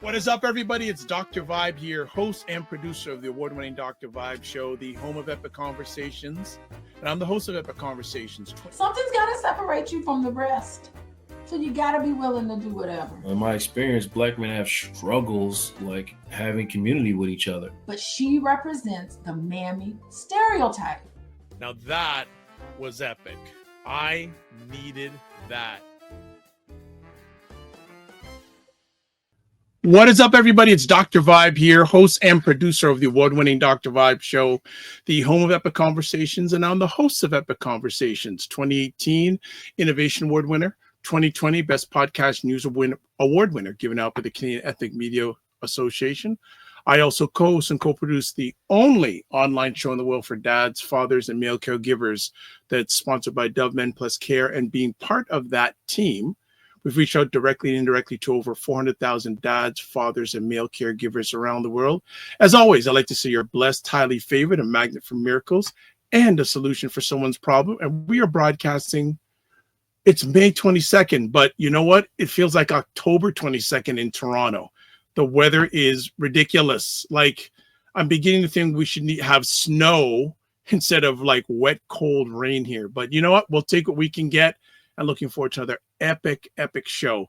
What is up, everybody? It's Dr. Vibe here, host and producer of the award-winning Dr. Vibe show, the home of Epic Conversations. And I'm the host of Epic Conversations. Something's got to separate you from the rest. So you got to be willing to do whatever. In my experience, Black men have struggles like having community with each other. But she represents the mammy stereotype. Now that was epic. I needed that. What is up, everybody? It's Dr. Vibe here, host and producer of the award-winning Dr. Vibe show, the home of Epic Conversations, and I'm the host of Epic Conversations, 2018 Innovation Award winner, 2020 Best Podcast News Award winner, given out by the Canadian Ethnic Media Association. I also co-host and co-produce the only online show in the world for dads, fathers, and male caregivers that's sponsored by Dove Men Plus Care, and being part of that team, we've reached out directly and indirectly to over 400,000 dads, fathers, and male caregivers around the world. As always, I'd like to say you're blessed, highly favored, a magnet for miracles, and a solution for someone's problem. And we are broadcasting, it's May 22nd, but you know what? It feels like October 22nd in Toronto. The weather is ridiculous. Like, I'm beginning to think we should have snow instead of like wet, cold rain here. But you know what? We'll take what we can get. I'm looking forward to another epic show.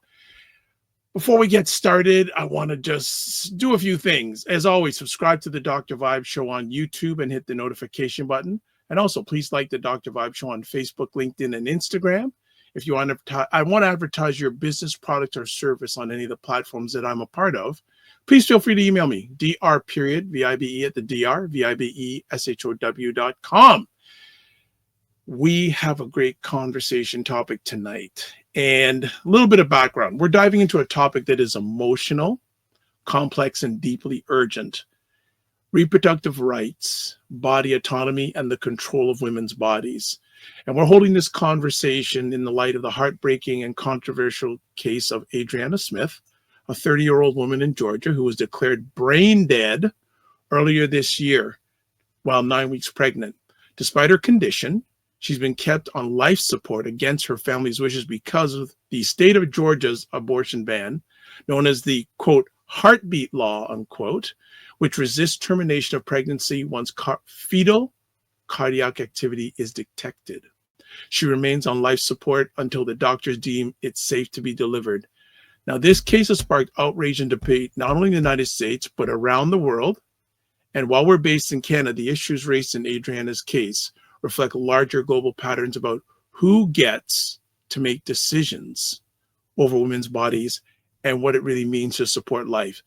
Before we get started, I want to just do a few things. As always, subscribe to the Dr. Vibe show on YouTube and hit the notification button. And also, please like the Dr. Vibe show on Facebook, LinkedIn, and Instagram. If you want to, I want to advertise your business, product, or service on any of the platforms that I'm a part of, please feel free to email me, dr.vibe at the dr.vibeshow.com. We have a great conversation topic tonight, and a little bit of background. We're diving into a topic that is emotional, complex, and deeply urgent: reproductive rights, body autonomy, and the control of women's bodies. And we're holding this conversation in the light of the heartbreaking and controversial case of Adriana Smith, a 30-year-old woman in Georgia who was declared brain dead earlier this year while 9 weeks pregnant. Despite her condition, she's been kept on life support against her family's wishes because of the state of Georgia's abortion ban, known as the, quote, heartbeat law, unquote, which resists termination of pregnancy once fetal cardiac activity is detected. She remains on life support until the doctors deem it safe to be delivered. Now, this case has sparked outrage and debate not only in the United States, but around the world. And while we're based in Canada, the issues raised in Adriana's case reflect larger global patterns about who gets to make decisions over women's bodies and what it really means to support life.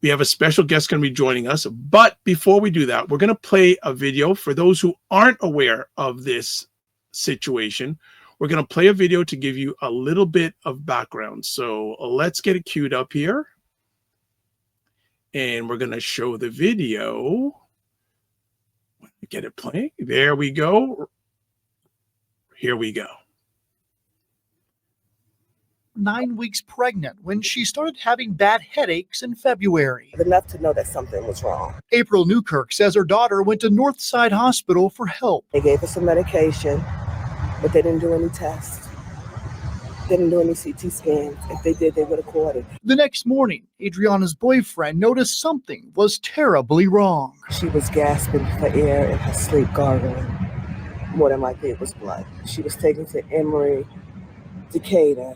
We have a special guest going to be joining us, but before we do that, we're going to play a video for those who aren't aware of this situation. We're going to play a video to give you a little bit of background. So let's get it queued up here. And we're going to show the video. Get it playing. There we go. Here we go. 9 weeks pregnant when she started having bad headaches in February. Enough to know that something was wrong. April Newkirk says her daughter went to Northside Hospital for help. They gave her some medication, but they didn't do any tests. They didn't do any CT scans. If they did, they would have caught it. The next morning, Adriana's boyfriend noticed something was terribly wrong. She was gasping for air in her sleep, gargling. More than likely it was blood. She was taken to Emory, Decatur,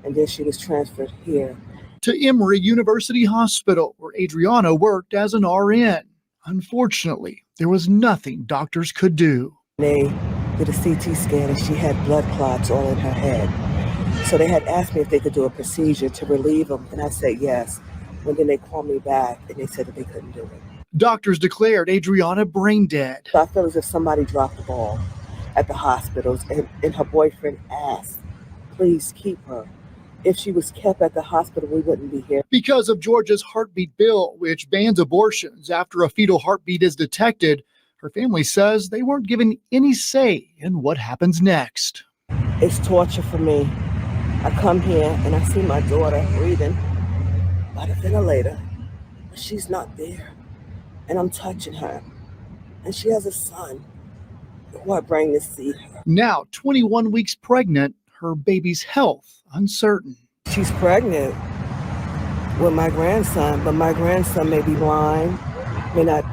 and then she was transferred here to Emory University Hospital, where Adriana worked as an RN. Unfortunately, there was nothing doctors could do. They did a CT scan and she had blood clots all in her head. So they had asked me if they could do a procedure to relieve them, and I said yes. And then they called me back and they said that they couldn't do it. Doctors declared Adriana brain dead. So I feel as if somebody dropped the ball at the hospitals, and her boyfriend asked, please keep her. If she was kept at the hospital, we wouldn't be here. Because of Georgia's heartbeat bill, which bans abortions after a fetal heartbeat is detected, her family says they weren't given any say in what happens next. It's torture for me. I come here and I see my daughter breathing by the ventilator, but she's not there. And I'm touching her. And she has a son who I bring to see her. Now, 21 weeks pregnant, her baby's health uncertain. She's pregnant. with my grandson, but my grandson may be blind, may not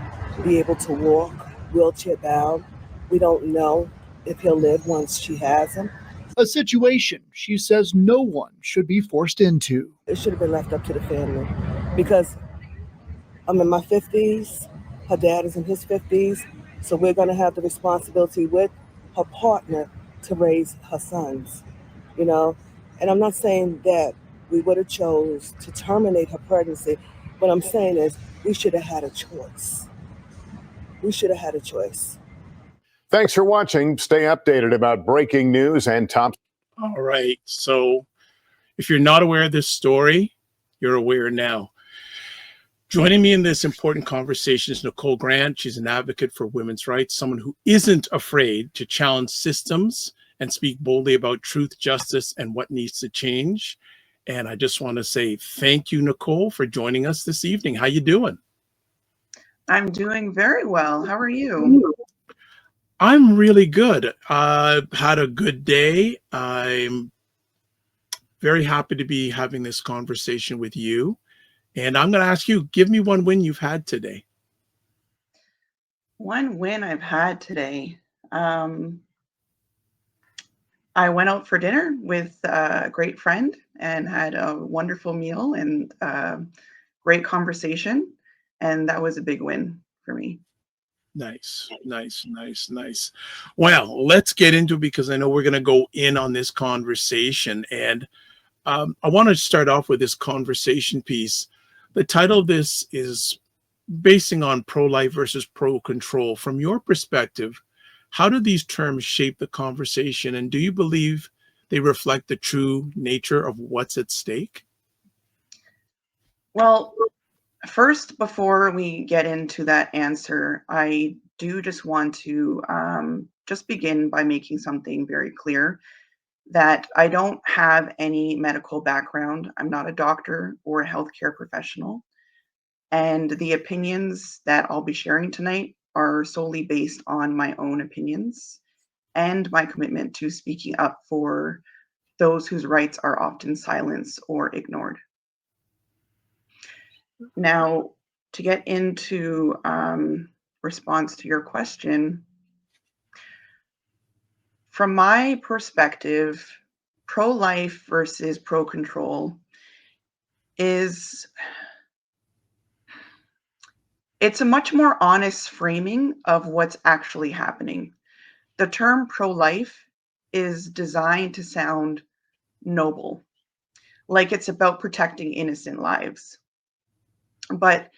be able to walk, wheelchair bound. We don't know if he'll live once she has him. A situation she says no one should be forced into. It should have been left up to the family because I'm in my 50s, her dad is in his 50s, so we're going to have the responsibility with her partner to raise her sons, you know? And I'm not saying that we would have chose to terminate her pregnancy. What I'm saying is we should have had a choice. We should have had a choice. Thanks for watching. Stay updated about breaking news and top. All right. So if you're not aware of this story, you're aware now. Joining me in this important conversation is Nicolle Grant. She's an advocate for women's rights, someone who isn't afraid to challenge systems and speak boldly about truth, justice, and what needs to change. And I just want to say thank you, Nicolle, for joining us this evening. How you doing? I'm doing very well. How are you? I'm really good. I've had a good day. I'm very happy to be having this conversation with you. And I'm going to ask you, give me one win you've had today. One win I've had today. I went out for dinner with a great friend and had a wonderful meal and great conversation. And that was a big win for me. Nice. Well, let's get into it because I know we're going to go in on this conversation. And I want to start off with this conversation piece. The title of this is basing on pro-life versus pro-control. From your perspective, how do these terms shape the conversation? And do you believe they reflect the true nature of what's at stake? Well, first, before we get into that answer, I do just want to just begin by making something very clear that I don't have any medical background. I'm not a doctor or a healthcare professional. And the opinions that I'll be sharing tonight are solely based on my own opinions and my commitment to speaking up for those whose rights are often silenced or ignored. Now, to get into response to your question, from my perspective, pro-life versus pro-control it's a much more honest framing of what's actually happening. The term pro-life is designed to sound noble, like it's about protecting innocent lives. But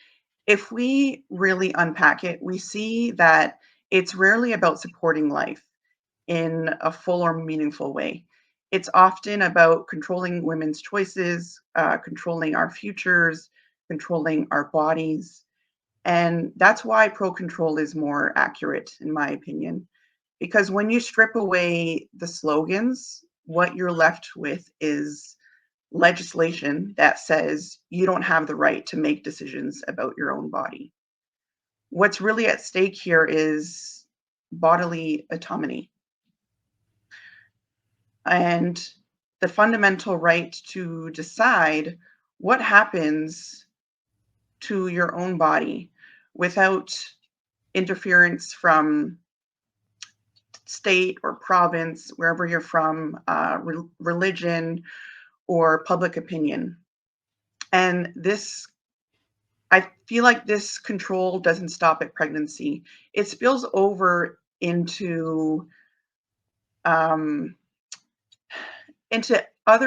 if we really unpack it, we see that it's rarely about supporting life in a full or meaningful way. It's often about controlling women's choices, controlling our futures, controlling our bodies. And that's why pro-control is more accurate, in my opinion. Because when you strip away the slogans, what you're left with is legislation that says you don't have the right to make decisions about your own body. What's really at stake here is bodily autonomy and the fundamental right to decide what happens to your own body without interference from state or province, wherever you're from, religion, or public opinion. And this, I feel like this control doesn't stop at pregnancy. It spills over into other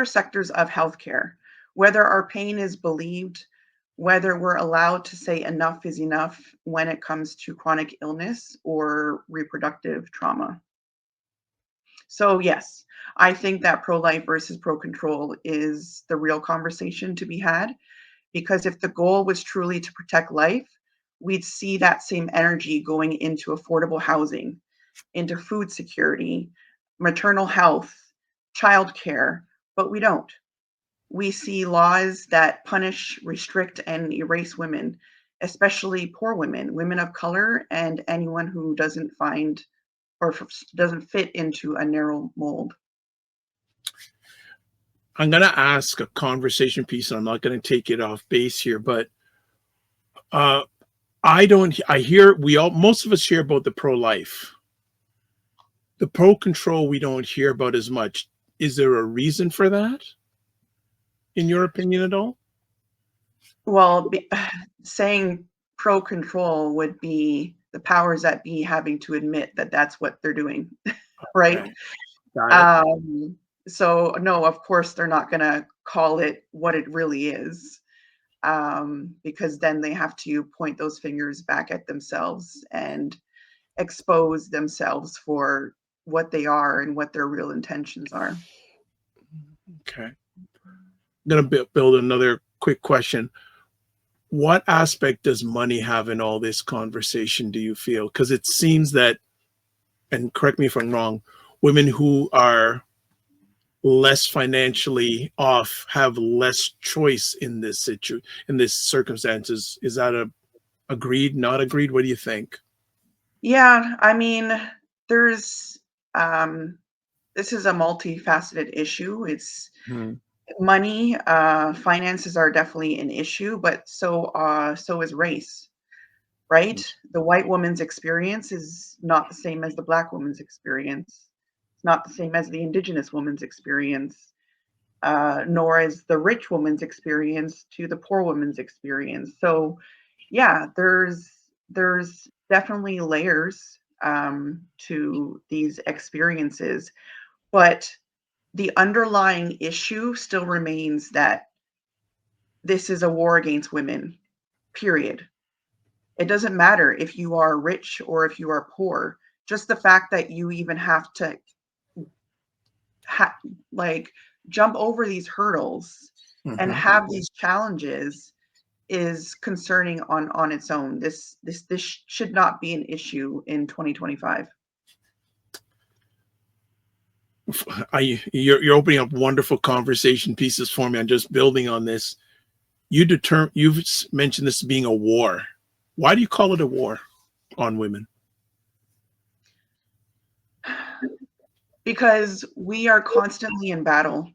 sectors of healthcare, whether our pain is believed, whether we're allowed to say enough is enough when it comes to chronic illness or reproductive trauma. So yes, I think that pro-life versus pro-control is the real conversation to be had, because if the goal was truly to protect life, we'd see that same energy going into affordable housing, into food security, maternal health, childcare, but we don't. We see laws that punish, restrict, and erase women, especially poor women, women of color, and anyone who doesn't find or doesn't fit into a narrow mold. I'm going to ask a conversation piece, and I'm not going to take it off base here, but uh, I hear most of us hear about the pro-life. The pro-control we don't hear about as much. Is there a reason for that, in your opinion at all? Well, saying pro control would be the powers that be having to admit that that's what they're doing, right? Okay, got it. So, no, of course, they're not going to call it what it really is, because then they have to point those fingers back at themselves and expose themselves for what they are and what their real intentions are. Okay. I'm going to build another quick question. What aspect does money have in all this conversation, do you feel? Because it seems that, and correct me if I'm wrong, women who are less financially off have less choice in this circumstances. Is that agreed, not agreed? What do you think? Yeah, I mean, there's this is a multifaceted issue. It's Hmm. money, finances are definitely an issue, but so is race, right? The white woman's experience is not the same as the black woman's experience. It's not the same as the indigenous woman's experience, nor is the rich woman's experience to the poor woman's experience. So, yeah, there's definitely layers to these experiences, but the underlying issue still remains that this is a war against women, period. It doesn't matter if you are rich or if you are poor. Just the fact that you even have to like jump over these hurdles and Mhm. have these challenges is concerning on its own. This should not be an issue in 2025. You're opening up wonderful conversation pieces for me. I'm just building on this. You've mentioned this being a war. Why do you call it a war on women? Because we are constantly in battle.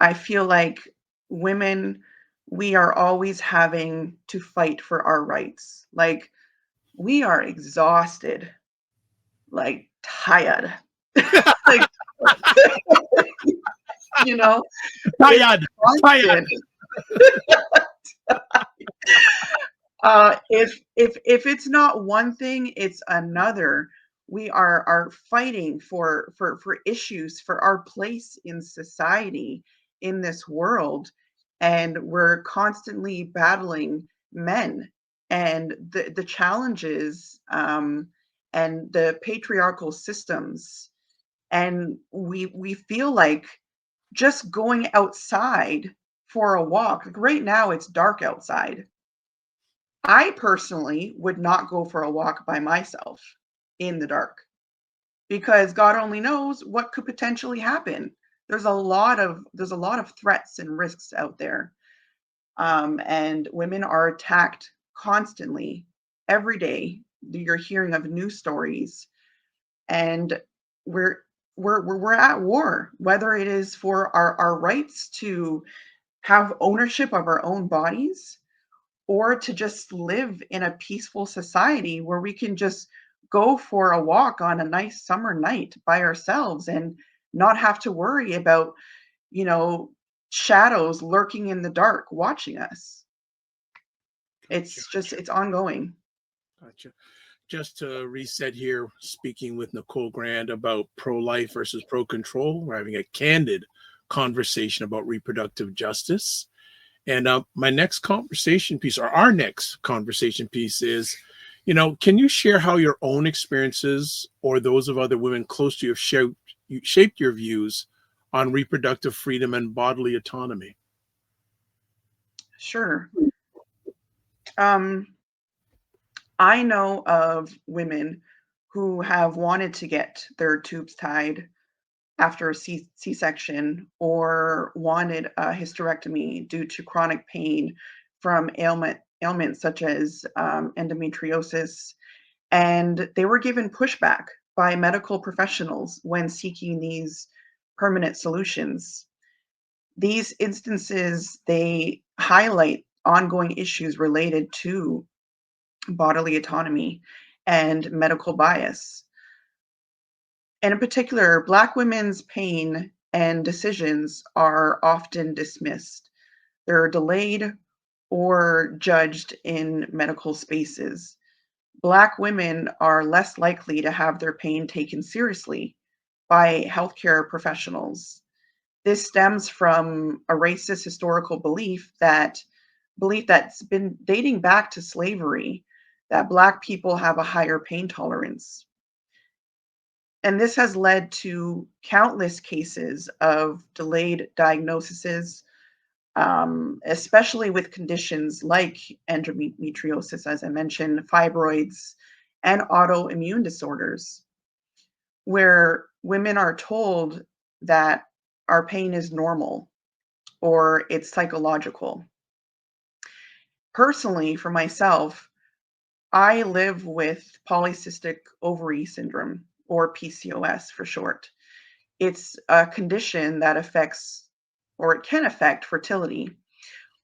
I feel like women, we are always having to fight for our rights. Like, we are exhausted, like tired. Like, you know, it's Tired, tired. constant. If it's not one thing, it's another. We are fighting for issues, for our place in society, in this world, and we're constantly battling men and the challenges, and the patriarchal systems, and we feel like just going outside for a walk. Like right now, it's dark outside. I personally would not go for a walk by myself in the dark because God only knows what could potentially happen. There's a lot of threats and risks out there, and women are attacked constantly every day. You're hearing of news stories, and we're we're at war. Whether it is for our rights to have ownership of our own bodies, or to just live in a peaceful society where we can just go for a walk on a nice summer night by ourselves and not have to worry about, you know, shadows lurking in the dark watching us. Gotcha. It's ongoing. Gotcha. Just to reset here, speaking with Nicolle Grant about pro-life versus pro-control. We're having a candid conversation about reproductive justice. And my next conversation piece, or our next conversation piece is, can you share how your own experiences or those of other women close to you have shaped your views on reproductive freedom and bodily autonomy? Sure. Um, I know of women who have wanted to get their tubes tied after a C-section, or wanted a hysterectomy due to chronic pain from ailments such as endometriosis, and they were given pushback by medical professionals when seeking these permanent solutions. These instances, they highlight ongoing issues related to bodily autonomy and medical bias. And in particular, Black women's pain and decisions are often dismissed. They're delayed or judged in medical spaces. Black women are less likely to have their pain taken seriously by healthcare professionals. This stems from a racist historical belief that's been dating back to slavery, that Black people have a higher pain tolerance. And this has led to countless cases of delayed diagnoses, especially with conditions like endometriosis, as I mentioned, fibroids, and autoimmune disorders, where women are told that our pain is normal or it's psychological. Personally, for myself, I live with polycystic ovary syndrome, or PCOS for short. It's a condition that affects, or it can affect, fertility,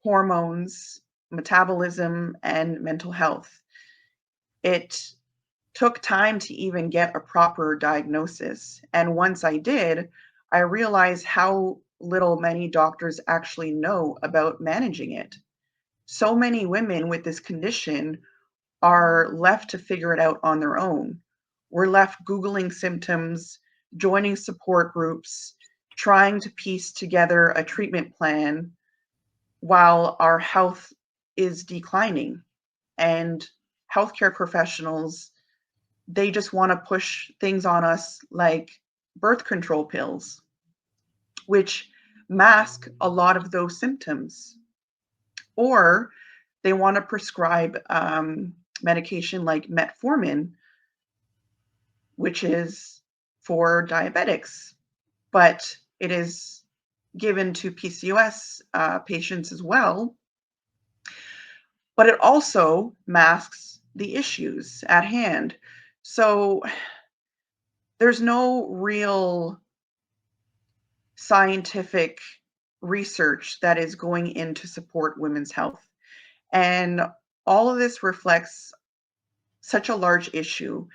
hormones, metabolism, and mental health. It took time to even get a proper diagnosis. And once I did, I realized how little many doctors actually know about managing it. So many women with this condition are left to figure it out on their own. We're left Googling symptoms, joining support groups, trying to piece together a treatment plan while our health is declining. And healthcare professionals, they just want to push things on us like birth control pills, which mask a lot of those symptoms. Or they want to prescribe medication like metformin, which is for diabetics, but it is given to PCOS patients as well. But it also masks the issues at hand. So there's no real scientific research that is going in to support women's health. And all of this reflects such a large issue,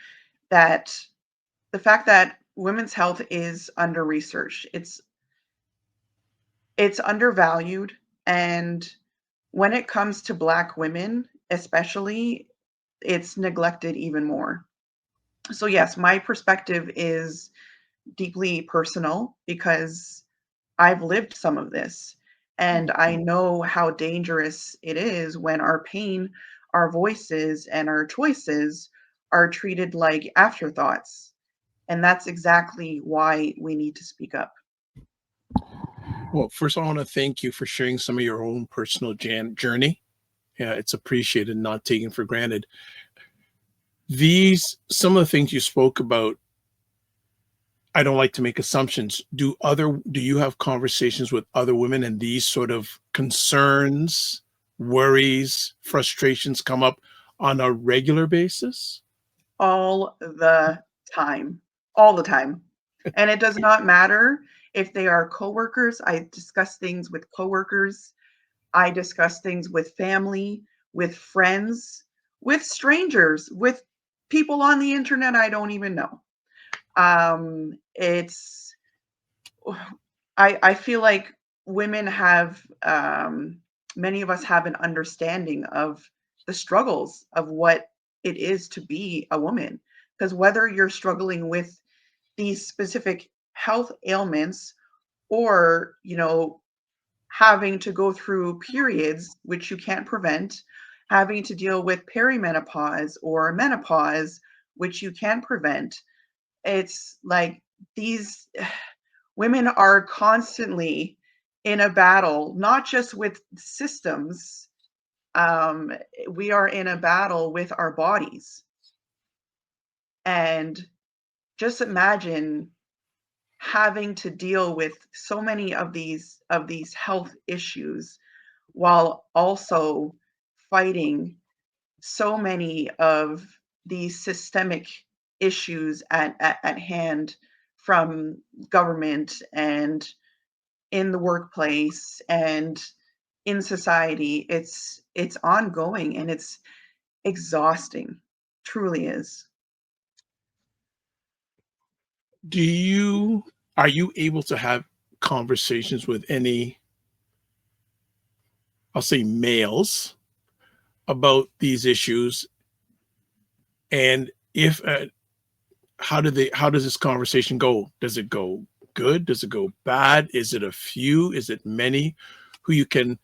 that the fact that women's health is under researched, it's undervalued, and when it comes to Black women especially, it's neglected even more. So yes, my perspective is deeply personal because I've lived some of this, and I know how dangerous it is when our pain, our voices, and our choices are treated like afterthoughts. And that's exactly why we need to speak up. Well, first, I want to thank you for sharing some of your own personal journey. Yeah, it's appreciated, not taken for granted. Some of the things you spoke about, I don't like to make assumptions. Do you have conversations with other women and these sort of concerns, worries, frustrations come up on a regular basis? All the time, all the time. And it does not matter if they are coworkers. I discuss things with coworkers. I discuss things with family, with friends, with strangers, with people on the internet I don't even know. It's I feel like women have many of us have an understanding of the struggles of what it is to be a woman. Because whether you're struggling with these specific health ailments, or having to go through periods which you can't prevent, having to deal with perimenopause or menopause which you can't prevent, it's like these women are constantly in a battle, not just with systems. We are in a battle with our bodies. And just imagine having to deal with so many of these health issues while also fighting so many of these systemic issues at hand from government and in the workplace and in society. It's ongoing and it's exhausting. Truly is. Are you able to have conversations with any, I'll say, males about these issues? And if how does this conversation go? Does it go good? Does it go bad? Is it a few? Is it many who you can,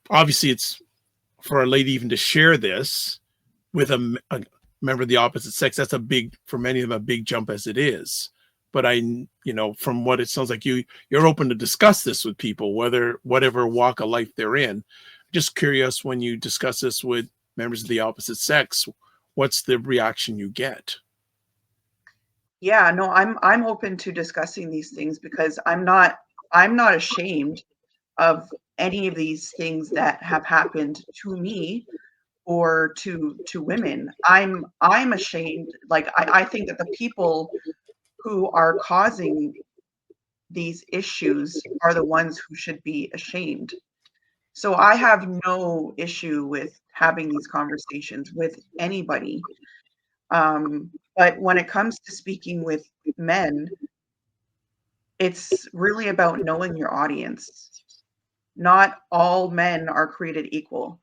obviously it's for a lady even to share this with a member of the opposite sex. That's for many of them, a big jump as it is. But from what it sounds like, you're open to discuss this with people, whatever walk of life they're in. Just curious, when you discuss this with members of the opposite sex, what's the reaction you get? Yeah, no, I'm open to discussing these things because I'm not ashamed of any of these things that have happened to me or to women. I'm ashamed. Like I think that the people who are causing these issues are the ones who should be ashamed. So I have no issue with having these conversations with anybody. But when it comes to speaking with men, it's really about knowing your audience. Not all men are created equal.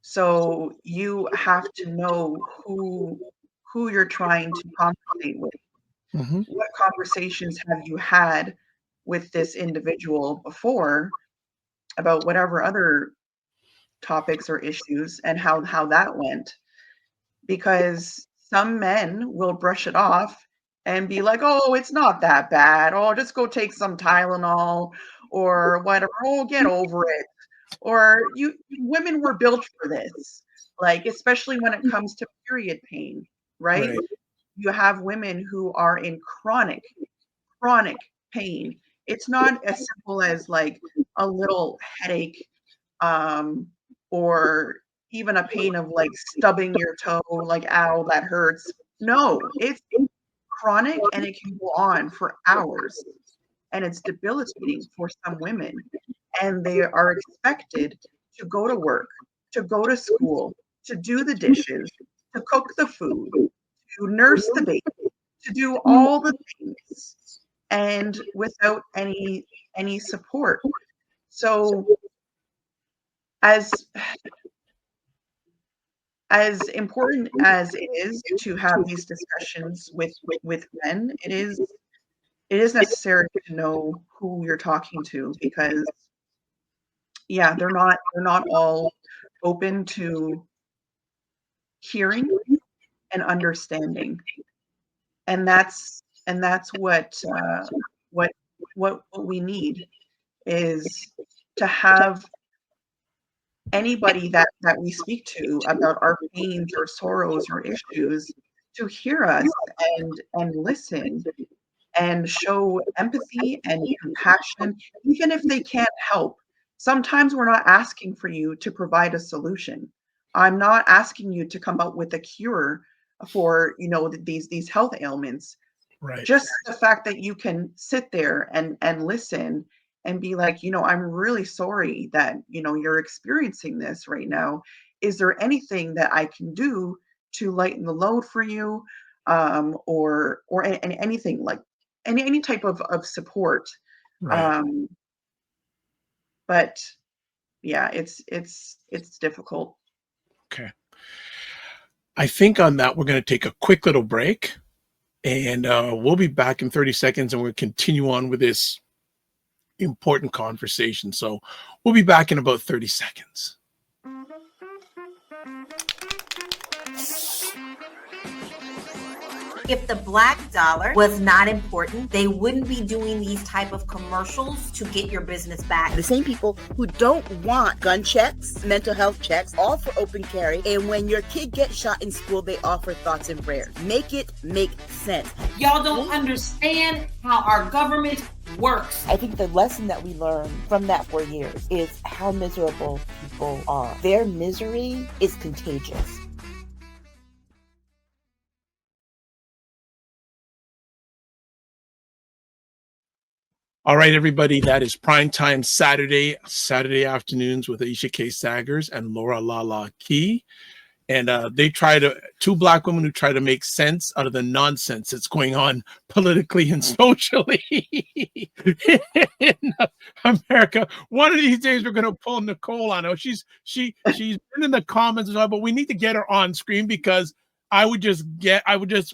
So you have to know who you're trying to conversate with. Mm-hmm. What conversations have you had with this individual before about whatever other topics or issues, and how that went? Because some men will brush it off and be like, oh, it's not that bad. Oh, just go take some Tylenol or whatever. Oh, get over it. Or women were built for this, like, especially when it comes to period pain, right? Right. You have women who are in chronic pain. It's not as simple as like a little headache, or even a pain of like stubbing your toe, like, ow, that hurts. No, it's chronic and it can go on for hours, and it's debilitating for some women. And they are expected to go to work, to go to school, to do the dishes, to cook the food, to nurse the baby, to do all the things, and without any support. So as important as it is to have these discussions with men, it is necessary to know who you're talking to, because yeah, they're not all open to hearing and understanding. And that's what we need, is to have anybody that we speak to about our pains or sorrows or issues to hear us and listen and show empathy and compassion, even if they can't help. Sometimes we're not asking for you to provide a solution. I'm not asking you to come up with a cure for, these health ailments. Right. Just the fact that you can sit there and listen and be like, I'm really sorry that, you're experiencing this right now. Is there anything that I can do to lighten the load for you? Or anything, like any type of support. Right. But yeah, it's difficult. Okay. I think on that, we're going to take a quick little break, and we'll be back in 30 seconds, and we'll continue on with this important conversation. So we'll be back in about 30 seconds. If the black dollar was not important, they wouldn't be doing these type of commercials to get your business back. The same people who don't want gun checks, mental health checks, all for open carry, and when your kid gets shot in school, they offer thoughts and prayers. Make it make sense. Y'all don't understand how our government works. I think the lesson that we learned from that 4 years is how miserable people are. Their misery is contagious. All right, everybody, that is Primetime Saturday afternoons with Aisha K. Saggers and Laura Lala Key. And they two Black women who try to make sense out of the nonsense that's going on politically and socially in America. One of these days, we're going to pull Nicolle on her. She's been in the comments, but we need to get her on screen because I would just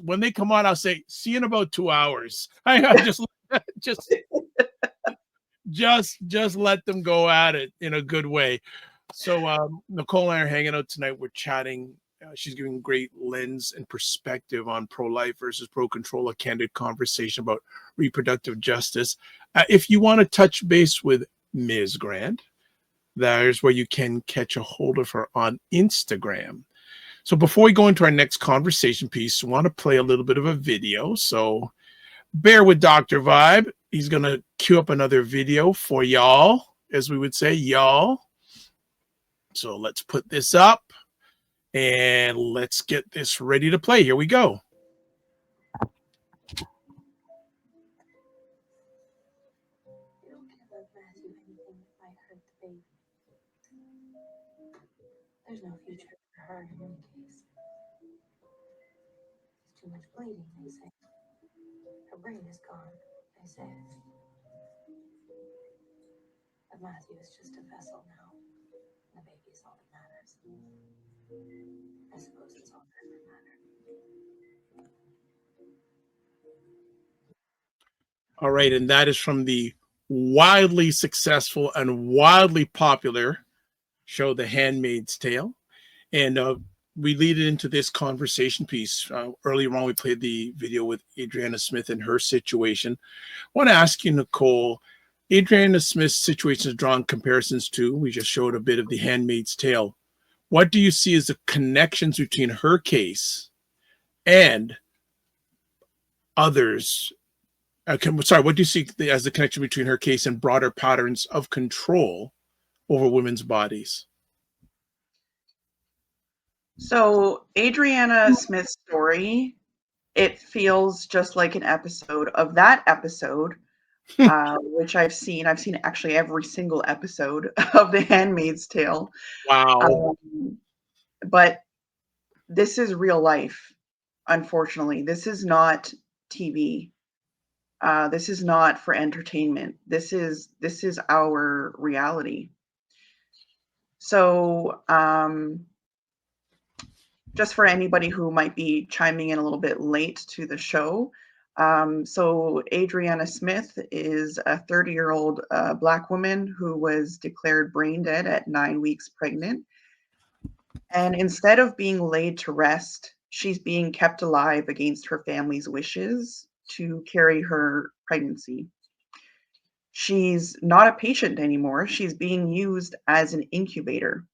when they come on, I'll say, see you in about 2 hours. I just let them go at it in a good way. So Nicolle and I are hanging out tonight. We're chatting. She's giving great lens and perspective on pro-life versus pro-control, a candid conversation about reproductive justice. If you want to touch base with Ms. Grant, there's where you can catch a hold of her on Instagram. So before we go into our next conversation piece, I want to play a little bit of a video. So bear with Dr. Vibe. He's going to cue up another video for y'all, as we would say, y'all. So let's put this up and let's get this ready to play. Here we go. There's no future for her in any case. There's too much bleeding, they say. Her brain is gone, they say. But Matthew is just a vessel now. The baby is all that matters. I suppose it's all that matters. All right, and that is from the wildly successful and wildly popular show, The Handmaid's Tale. And we lead it into this conversation piece. Earlier on, we played the video with Adriana Smith and her situation. I want to ask you, Nicolle, Adriana Smith's situation is drawn comparisons to, we just showed a bit of The Handmaid's Tale. What do you see as the connections between her case and others? What do you see as the connection between her case and broader patterns of control over women's bodies? So Adriana Smith's story, it feels just like an episode of that episode, which I've seen. I've seen actually every single episode of The Handmaid's Tale. Wow. But this is real life, unfortunately. This is not TV. This is not for entertainment. This is our reality. So just for anybody who might be chiming in a little bit late to the show, so Adriana Smith is a 30-year-old Black woman who was declared brain dead at 9 weeks pregnant. And instead of being laid to rest, she's being kept alive against her family's wishes to carry her pregnancy. She's not a patient anymore. She's being used as an incubator.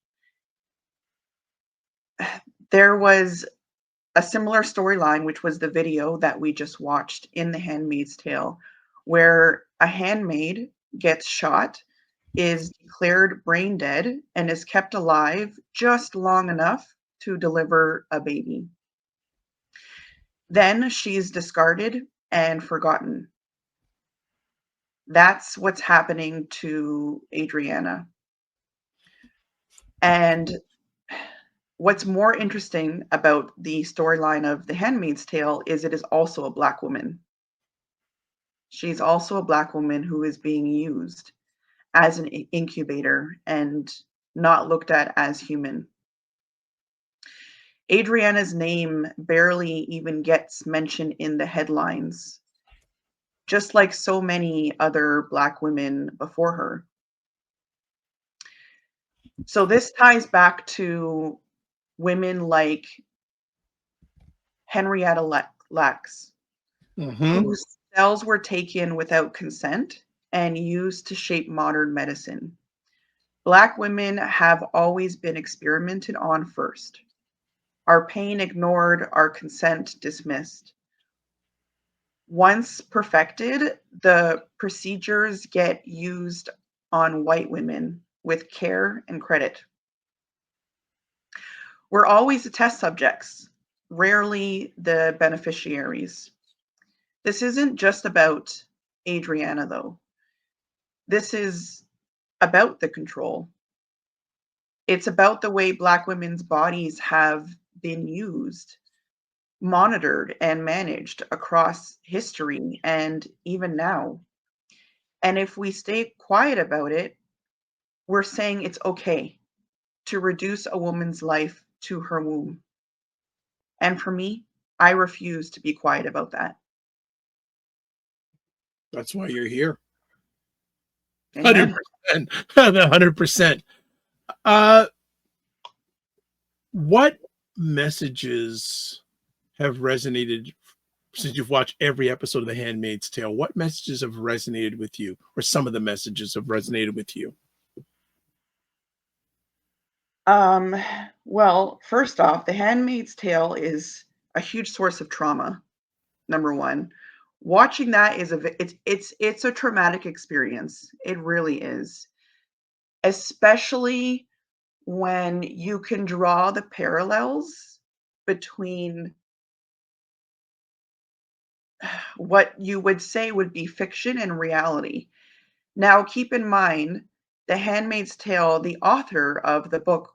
There was a similar storyline, which was the video that we just watched in The Handmaid's Tale, where a handmaid gets shot, is declared brain dead, and is kept alive just long enough to deliver a baby. Then she's discarded and forgotten. That's what's happening to Adriana. And what's more interesting about the storyline of The Handmaid's Tale is it is also a Black woman. She's also a Black woman who is being used as an incubator and not looked at as human. Adriana's name barely even gets mentioned in the headlines, just like so many other Black women before her. So this ties back to women like Henrietta Lacks, whose cells were taken without consent and used to shape modern medicine. Black women have always been experimented on first. Our pain ignored, our consent dismissed. Once perfected, the procedures get used on white women with care and credit. We're always the test subjects, rarely the beneficiaries. This isn't just about Adriana, though. This is about the control. It's about the way Black women's bodies have been used, monitored, and managed across history and even now. And if we stay quiet about it, we're saying it's okay to reduce a woman's life to her womb. And for me, I refuse to be quiet about that. That's why you're here. Amen. 100%. 100%. What messages have resonated since you've watched every episode of The Handmaid's Tale? What messages have resonated with you, or some of the messages have resonated with you? Well, first off, The Handmaid's Tale is a huge source of trauma. Number one, watching that is it's a traumatic experience. It really is, especially when you can draw the parallels between what you would say would be fiction and reality. Now, keep in mind, The Handmaid's Tale, the author of the book,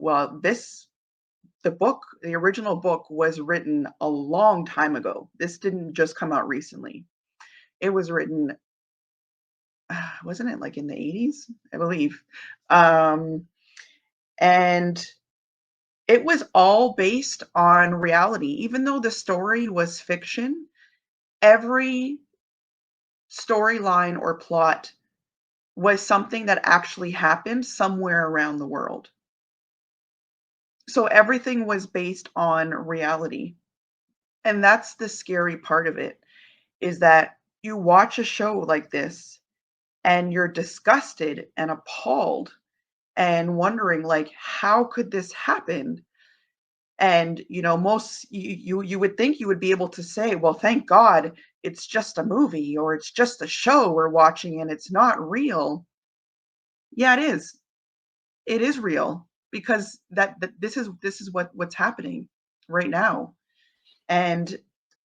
the original book was written a long time ago. This didn't just come out recently. It was written, wasn't it like in the 80s, I believe? And it was all based on reality. Even though the story was fiction, every storyline or plot was something that actually happened somewhere around the world. So everything was based on reality. And that's the scary part of it, is that you watch a show like this and you're disgusted and appalled and wondering, like, how could this happen? And most you would think you would be able to say, well, thank God it's just a movie, or it's just a show we're watching and it's not real. Yeah, it is real, because that this is what's happening right now. And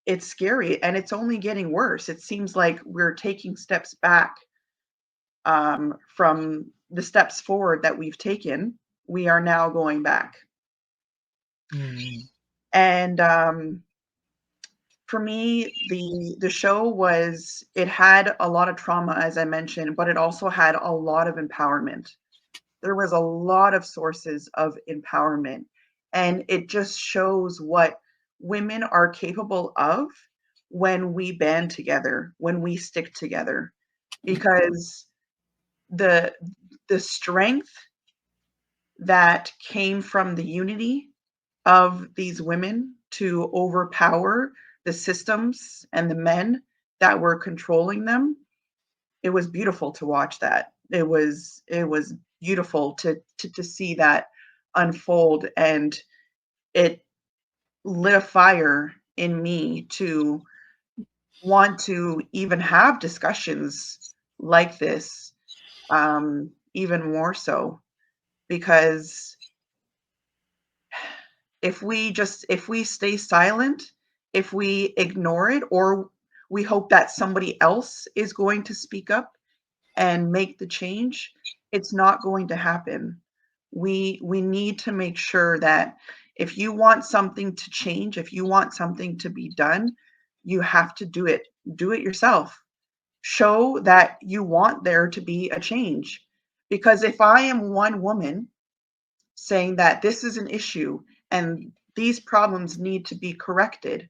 it's scary, and it's only getting worse. It seems like we're taking steps back from the steps forward that we've taken. We are now going back. And for me, the show it had a lot of trauma, as I mentioned, but it also had a lot of empowerment. There was a lot of sources of empowerment, and it just shows what women are capable of when we band together, when we stick together, because the strength that came from the unity of these women to overpower the systems and the men that were controlling them, it was beautiful to watch that. It was beautiful to see that unfold, and it lit a fire in me to want to even have discussions like this, even more so, because if we stay silent, if we ignore it, or we hope that somebody else is going to speak up and make the change, it's not going to happen. We need to make sure that if you want something to change, if you want something to be done, you have to do it. Do it yourself. Show that you want there to be a change. Because if I am one woman saying that this is an issue and these problems need to be corrected,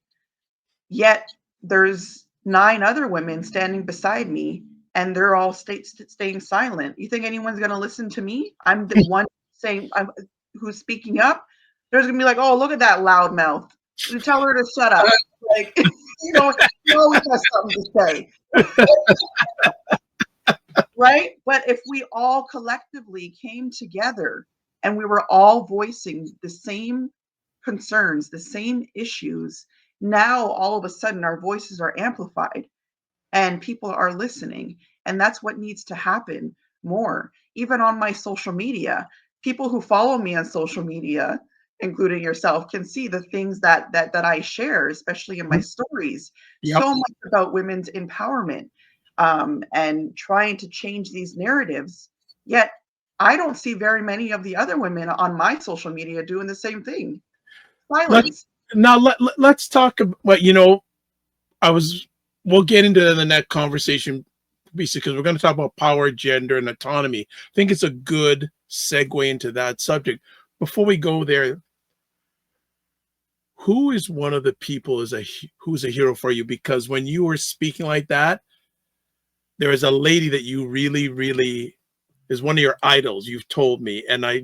yet there's 9 other women standing beside me and they're all staying silent, you think anyone's going to listen to me? I'm the one who's speaking up. There's going to be like, oh, look at that loudmouth. You tell her to shut up. Like, you always have something to say. Right? But if we all collectively came together and we were all voicing the same concerns, the same issues, now all of a sudden our voices are amplified and people are listening. And that's what needs to happen more. Even on my social media, people who follow me on social media, including yourself, can see the things that I share, especially in my stories. Yep. So much about women's empowerment. and trying to change these narratives. Yet I don't see very many of the other women on my social media doing the same thing. Silence. Let's talk about, we'll get into the next conversation basically because we're going to talk about power, gender, and autonomy. I think it's a good segue into that subject. Before we go there, who is one of the people who's a hero for you? Because when you were speaking like that, there is a lady that you really, really is one of your idols, you've told me. And I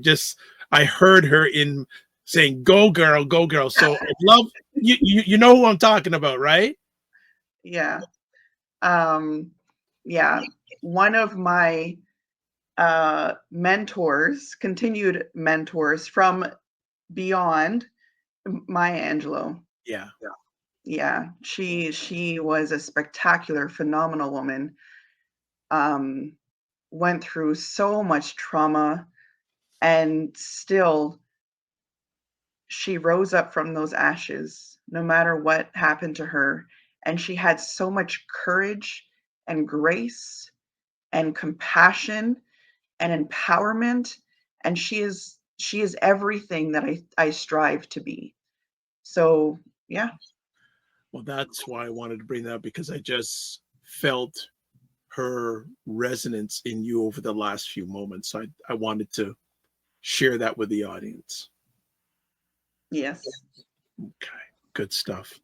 heard her in saying, go girl, go girl. So I love, you know who I'm talking about, right? Yeah. Yeah. One of my continued mentors from beyond, Maya Angelou. Yeah. Yeah. She was a spectacular, phenomenal woman. Went through so much trauma, and still she rose up from those ashes no matter what happened to her. And she had so much courage and grace and compassion and empowerment. And she is everything that I strive to be. So yeah. Well, that's why I wanted to bring that up, because I just felt her resonance in you over the last few moments. So I wanted to share that with the audience. Yes. Okay, good stuff.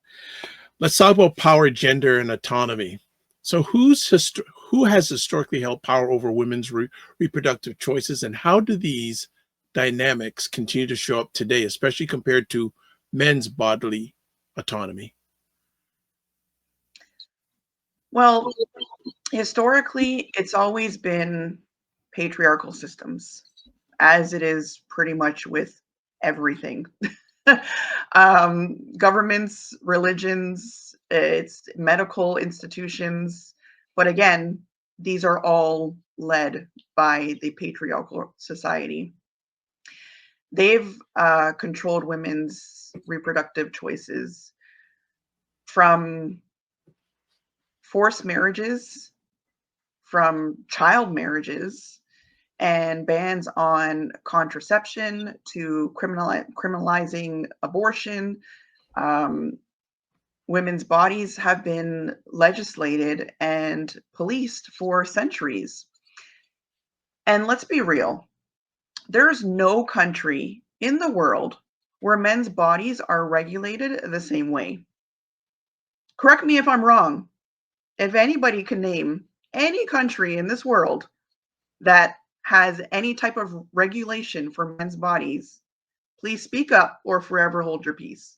Let's talk about power, gender, and autonomy. So who has historically held power over women's reproductive choices, and how do these dynamics continue to show up today, especially compared to men's bodily autonomy? Well, historically, it's always been patriarchal systems, as it is pretty much with everything. Governments, religions, it's medical institutions. But again, these are all led by the patriarchal society. They've controlled women's reproductive choices from forced marriages, from child marriages, and bans on contraception to criminalizing abortion. Women's bodies have been legislated and policed for centuries. And let's be real, there's no country in the world where men's bodies are regulated the same way. Correct me if I'm wrong. If anybody can name any country in this world that has any type of regulation for men's bodies, please speak up or forever hold your peace.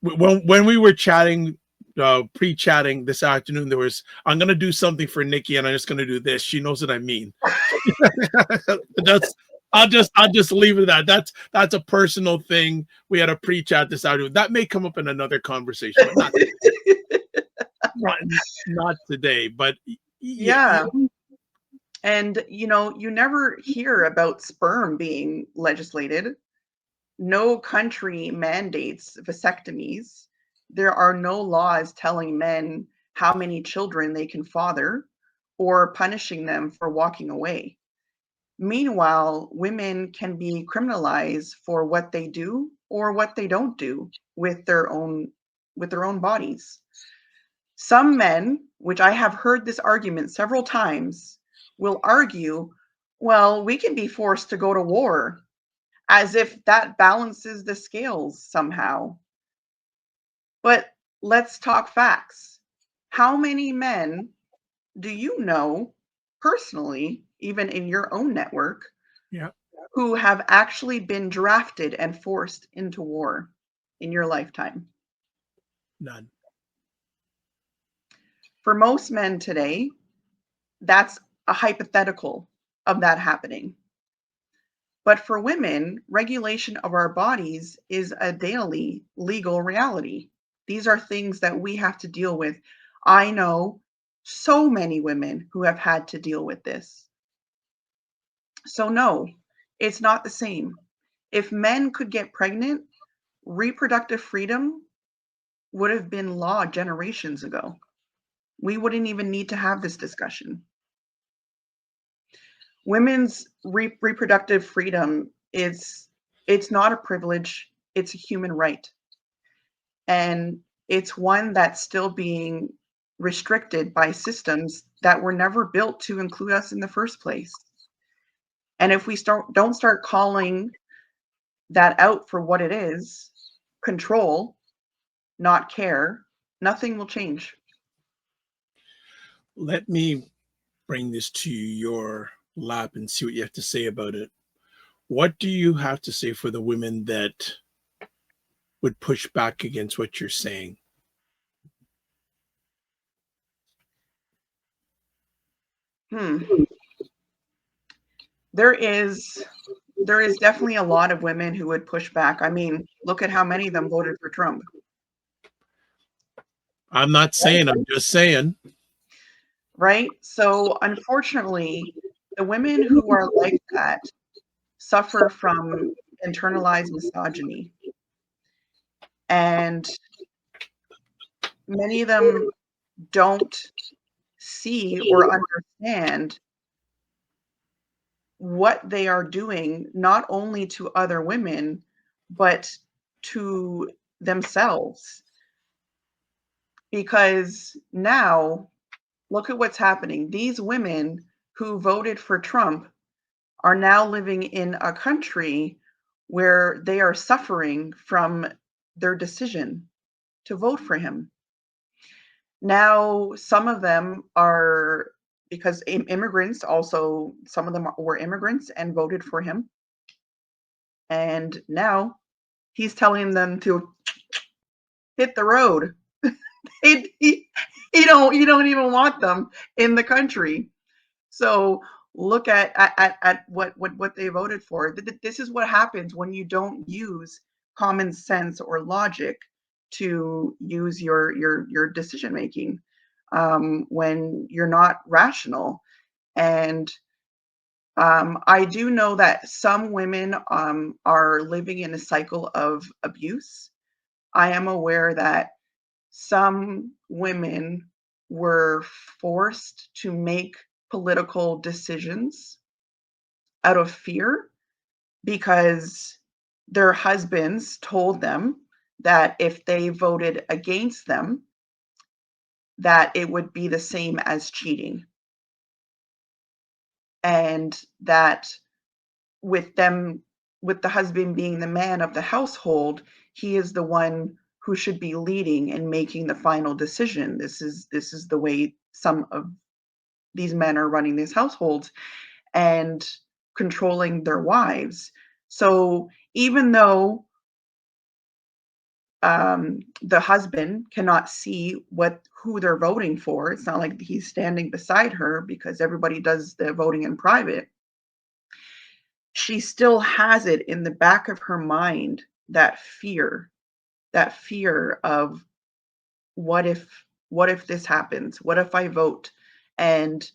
When we were chatting, pre-chatting this afternoon, I'm going to do something for Nikki, and I'm just going to do this. She knows what I mean. I'll just leave it at that. That's a personal thing. We had a pre-chat this afternoon. That may come up in another conversation. Not today, but yeah. And you never hear about sperm being legislated. No country mandates vasectomies. There are no laws telling men how many children they can father or punishing them for walking away. Meanwhile, women can be criminalized for what they do or what they don't do with their own bodies. Some men, which I have heard this argument several times, will argue, well, we can be forced to go to war, as if that balances the scales somehow. But let's talk facts. How many men do you know personally, even in your own network, who have actually been drafted and forced into war in your lifetime? None. For most men today, that's a hypothetical of that happening. But for women, regulation of our bodies is a daily legal reality. These are things that we have to deal with. I know so many women who have had to deal with this. So no, it's not the same. If men could get pregnant, reproductive freedom would have been law generations ago. We wouldn't even need to have this discussion. Women's reproductive freedom it's not a privilege, it's a human right. And it's one that's still being restricted by systems that were never built to include us in the first place. And if we don't start calling that out for what it is, control, not care, nothing will change. Let me bring this to your lap and see what you have to say about it. What do you have to say for the women that would push back against what you're saying? There is definitely a lot of women who would push back. I mean, look at how many of them voted for Trump. I'm not saying, I'm just saying. Right? So unfortunately, the women who are like that suffer from internalized misogyny. And many of them don't see or understand what they are doing, not only to other women, but to themselves. Because now, look at what's happening. These women who voted for Trump are now living in a country where they are suffering from their decision to vote for him. Now, some of them are, because immigrants also, some of them were immigrants and voted for him. And now he's telling them to hit the road. You don't even want them in the country. So look at what they voted for. This is what happens when you don't use common sense or logic to use your decision making, when you're not rational. And I do know that some women are living in a cycle of abuse. I am aware that some women were forced to make political decisions out of fear because their husbands told them that if they voted against them, that it would be the same as cheating. And that with the husband being the man of the household, he is the one who should be leading and making the final decision. This is the way some of these men are running these households and controlling their wives. So even though the husband cannot see who they're voting for, it's not like he's standing beside her because everybody does the voting in private. She still has it in the back of her mind, that fear of what if this happens? What if I vote and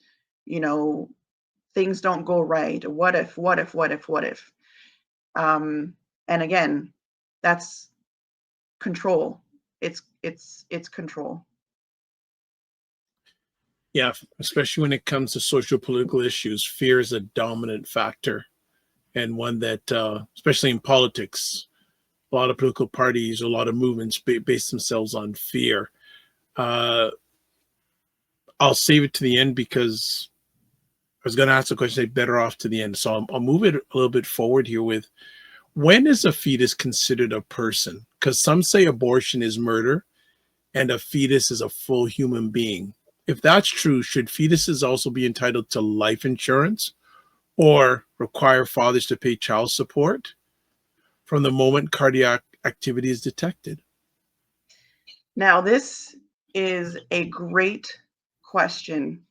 things don't go right? What if? And again, that's control. It's control. Yeah, especially when it comes to social political issues, fear is a dominant factor, and one that, especially in politics, a lot of political parties, a lot of movements base themselves on fear. I'll save it to the end because I was going to ask the question, better off to the end. So I'll move it a little bit forward here with, when is a fetus considered a person? Because some say abortion is murder and a fetus is a full human being. If that's true, should fetuses also be entitled to life insurance or require fathers to pay child support from the moment cardiac activity is detected? Now, this is a great question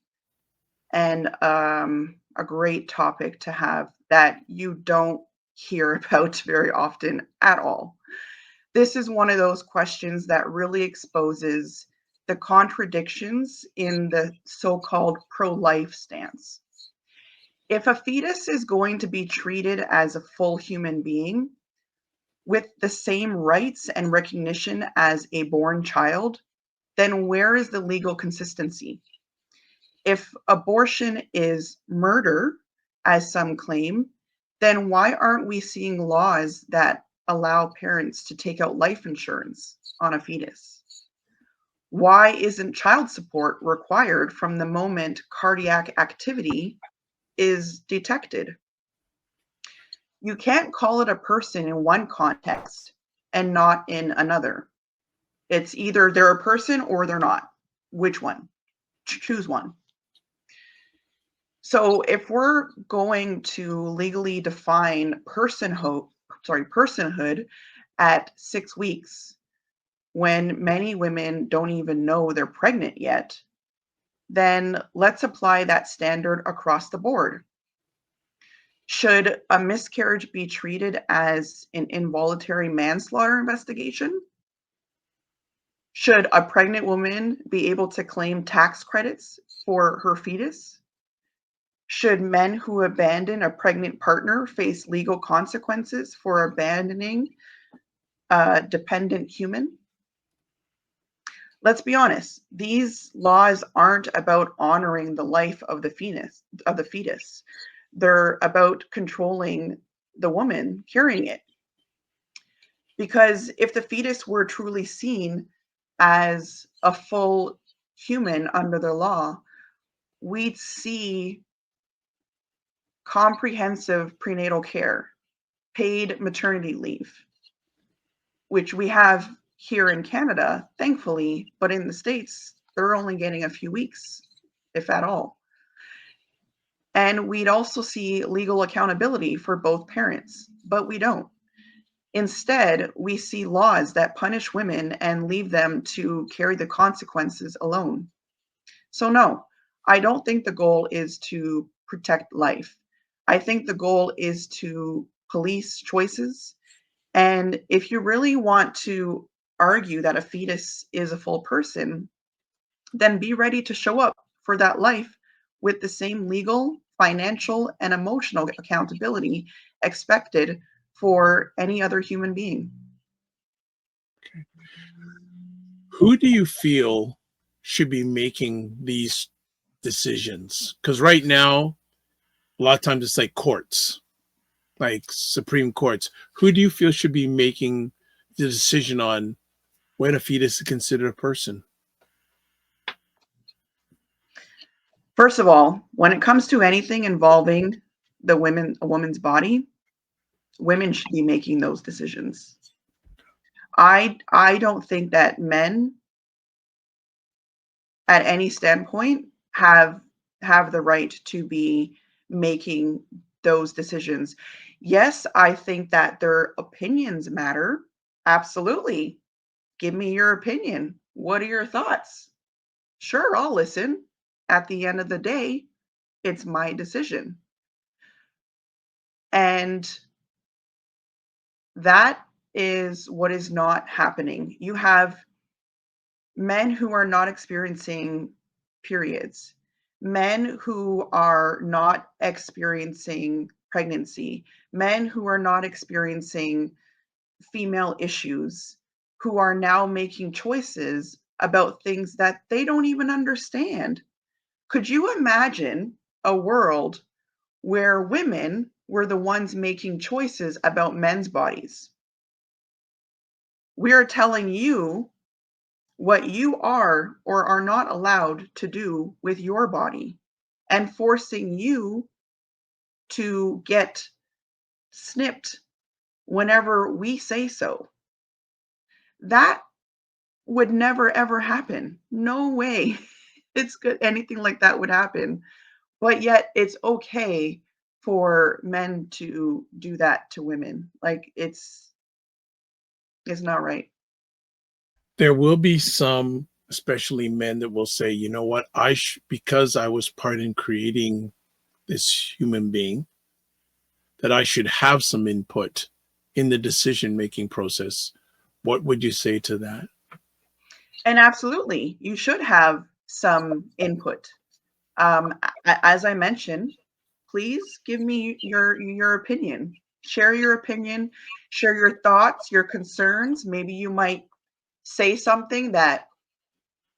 and a great topic to have that you don't hear about very often at all. This is one of those questions that really exposes the contradictions in the so-called pro-life stance. If a fetus is going to be treated as a full human being, with the same rights and recognition as a born child, then where is the legal consistency? If abortion is murder, as some claim, then why aren't we seeing laws that allow parents to take out life insurance on a fetus? Why isn't child support required from the moment cardiac activity is detected? You can't call it a person in one context and not in another. It's either they're a person or they're not. Which one? Choose one. So if we're going to legally define personhood at 6 weeks, when many women don't even know they're pregnant yet, then let's apply that standard across the board. Should a miscarriage be treated as an involuntary manslaughter investigation? Should a pregnant woman be able to claim tax credits for her fetus? Should men who abandon a pregnant partner face legal consequences for abandoning a dependent human? Let's be honest, these laws aren't about honoring the life of the fetus. They're about controlling the woman carrying it. Because if the fetus were truly seen as a full human under the law, we'd see comprehensive prenatal care, paid maternity leave, which we have here in Canada, thankfully, but in the States, they're only getting a few weeks, if at all. And we'd also see legal accountability for both parents, but we don't. Instead, we see laws that punish women and leave them to carry the consequences alone. So no, I don't think the goal is to protect life. I think the goal is to police choices. And if you really want to argue that a fetus is a full person, then be ready to show up for that life with the same legal, financial, and emotional accountability expected for any other human being. Who do you feel should be making these decisions? Because right now, a lot of times it's like courts, like Supreme Courts. Who do you feel should be making the decision on when a fetus is considered a person? First of all, when it comes to anything involving a woman's body, women should be making those decisions. I don't think that men at any standpoint have the right to be making those decisions. Yes, I think that their opinions matter. Absolutely. Give me your opinion. What are your thoughts? Sure, I'll listen. At the end of the day, it's my decision. And that is what is not happening. You have men who are not experiencing periods, men who are not experiencing pregnancy, men who are not experiencing female issues, who are now making choices about things that they don't even understand. Could you imagine a world where women were the ones making choices about men's bodies? We are telling you what you are or are not allowed to do with your body and forcing you to get snipped whenever we say so. That would never ever happen. No way. It's good anything like that would happen. But yet it's okay for men to do that to women. Like it's not right. There will be some, especially men, that will say, you know what, because I was part in creating this human being, that I should have some input in the decision-making process. What would you say to that? And absolutely, you should have some input. As I mentioned, please give me your opinion. Share your opinion, share your thoughts, your concerns. Maybe you might say something that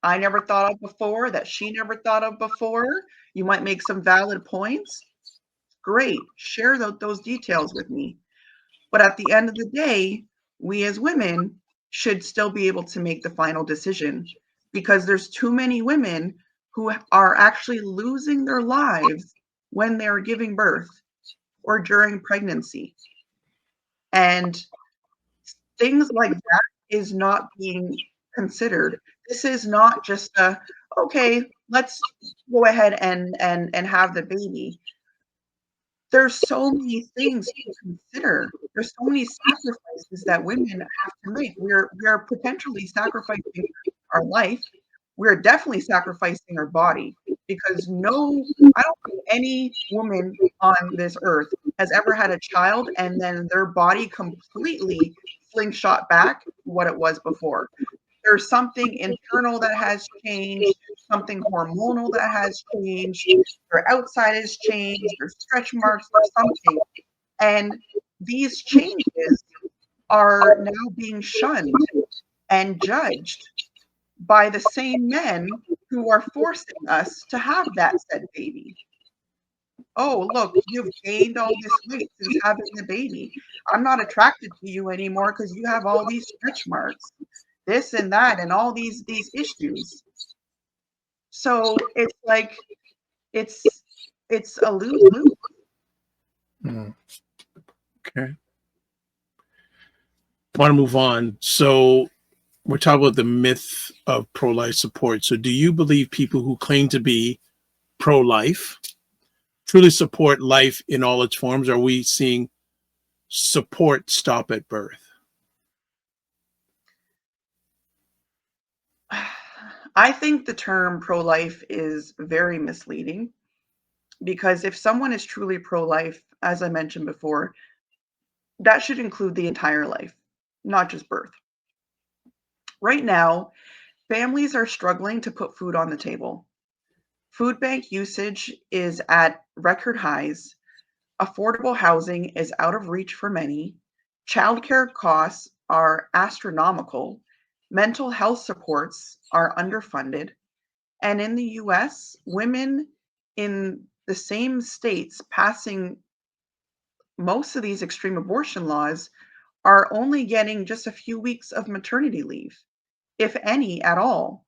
I never thought of before, that she never thought of before. You might make some valid points. Great. Share those details with me. But at the end of the day, we as women should still be able to make the final decision, because there's too many women who are actually losing their lives when they're giving birth or during pregnancy. And things like that is not being considered. This is not just okay, let's go ahead and have the baby. There's so many things to consider. There's so many sacrifices that women have to make. We're potentially sacrificing our life. We're definitely sacrificing our body, because I don't think any woman on this earth has ever had a child and then their body completely slingshot back to what it was before. There's something internal that has changed, something hormonal that has changed, their outside has changed, their stretch marks or something. And these changes are now being shunned and judged by the same men who are forcing us to have that said baby. Oh, look, you've gained all this weight since having the baby. I'm not attracted to you anymore because you have all these stretch marks, this and that, and all these issues. So it's like it's a lose-lose. Okay. I want to move on. So we're talking about the myth of pro-life support. So do you believe people who claim to be pro-life truly support life in all its forms? Are we seeing support stop at birth? I think the term pro-life is very misleading, because if someone is truly pro-life, as I mentioned before, that should include the entire life, not just birth. Right now, families are struggling to put food on the table. Food bank usage is at record highs. Affordable housing is out of reach for many. Childcare costs are astronomical. Mental health supports are underfunded. And in the US, women in the same states passing most of these extreme abortion laws are only getting just a few weeks of maternity leave, if any at all.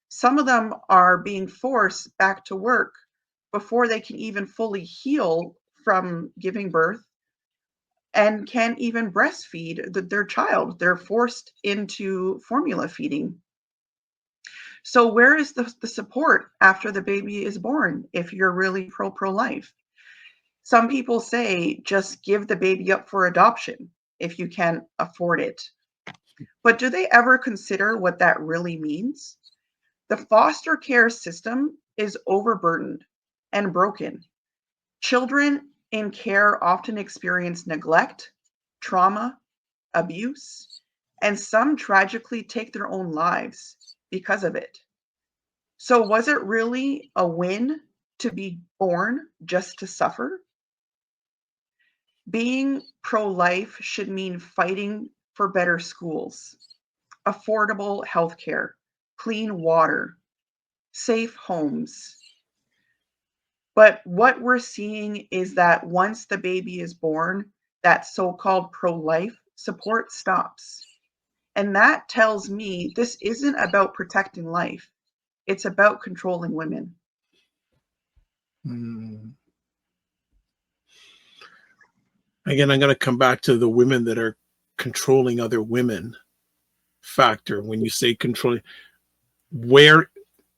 Some of them are being forced back to work before they can even fully heal from giving birth and can't even breastfeed their child. They're forced into formula feeding. So where is the support after the baby is born if you're really pro-life? Some people say just give the baby up for adoption if you can afford it. But do they ever consider what that really means? The foster care system is overburdened and broken. Children in care often experience neglect, trauma, abuse, and some tragically take their own lives because of it. So was it really a win to be born just to suffer? Being pro-life should mean fighting for better schools, affordable healthcare, clean water, safe homes. But what we're seeing is that once the baby is born, that so-called pro-life support stops. And that tells me this isn't about protecting life. It's about controlling women. Again, I'm going to come back to the women that are controlling other women factor. When you say controlling, where,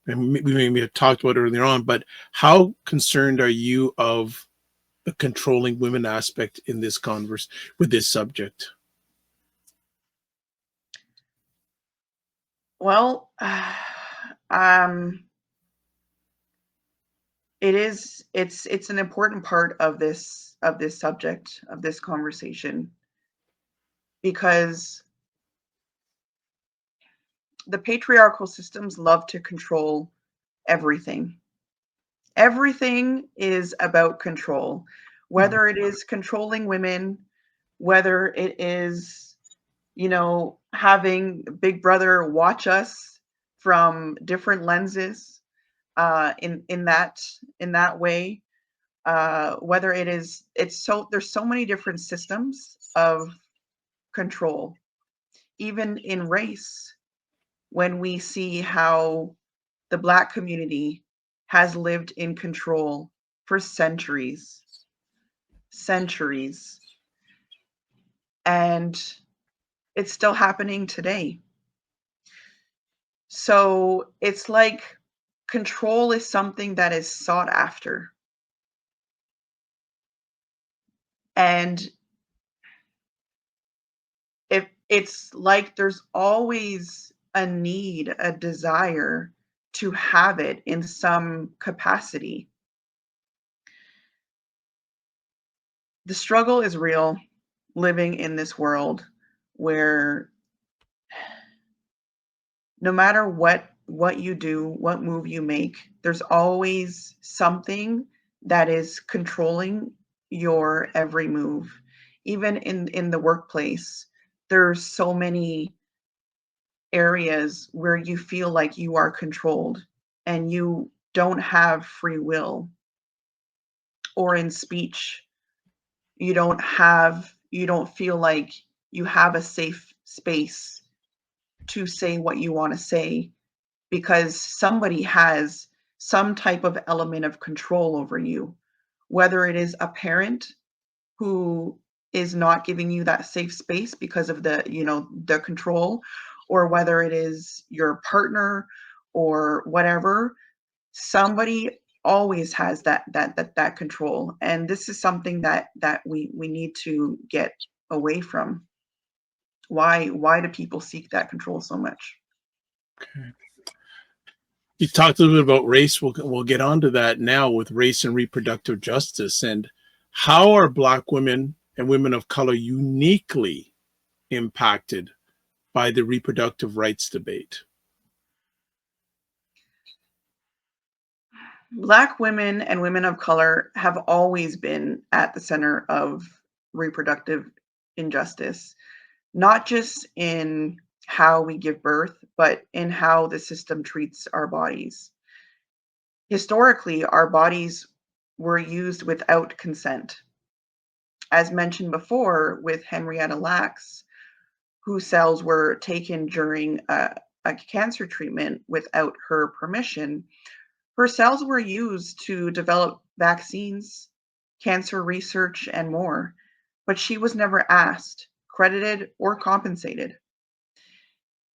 and we maybe have talked about it earlier on, but how concerned are you of the controlling women aspect in this converse with this subject? Well, it's an important part of this subject, of this conversation, because the patriarchal systems love to control everything. Everything is about control, whether it is controlling women, whether it is, having Big Brother watch us from different lenses, in that way, whether it is, there's so many different systems of control, even in race, when we see how the Black community has lived in control for centuries, and it's still happening today. So it's like control is something that is sought after. And if it's like there's always a need, a desire to have it in some capacity. The struggle is real, living in this world where no matter what you do, what move you make, there's always something that is controlling your every move. Even in the workplace, there's so many areas where you feel like you are controlled and you don't have free will. Or in speech, you don't feel like you have a safe space to say what you want to say, because somebody has some type of element of control over you, whether it is a parent who is not giving you that safe space because of the control, or whether it is your partner or whatever. Somebody always has that control, and this is something that we need to get away from. Why do people seek that control so much? Okay. You talked a little bit about race. We'll get on to that now with race and reproductive justice, and how are Black women and women of color uniquely impacted by the reproductive rights debate? Black women and women of color have always been at the center of reproductive injustice, not just in how we give birth, but in how the system treats our bodies. Historically, our bodies were used without consent. As mentioned before with Henrietta Lacks, whose cells were taken during a cancer treatment without her permission, her cells were used to develop vaccines, cancer research, and more, but she was never asked, credited, or compensated.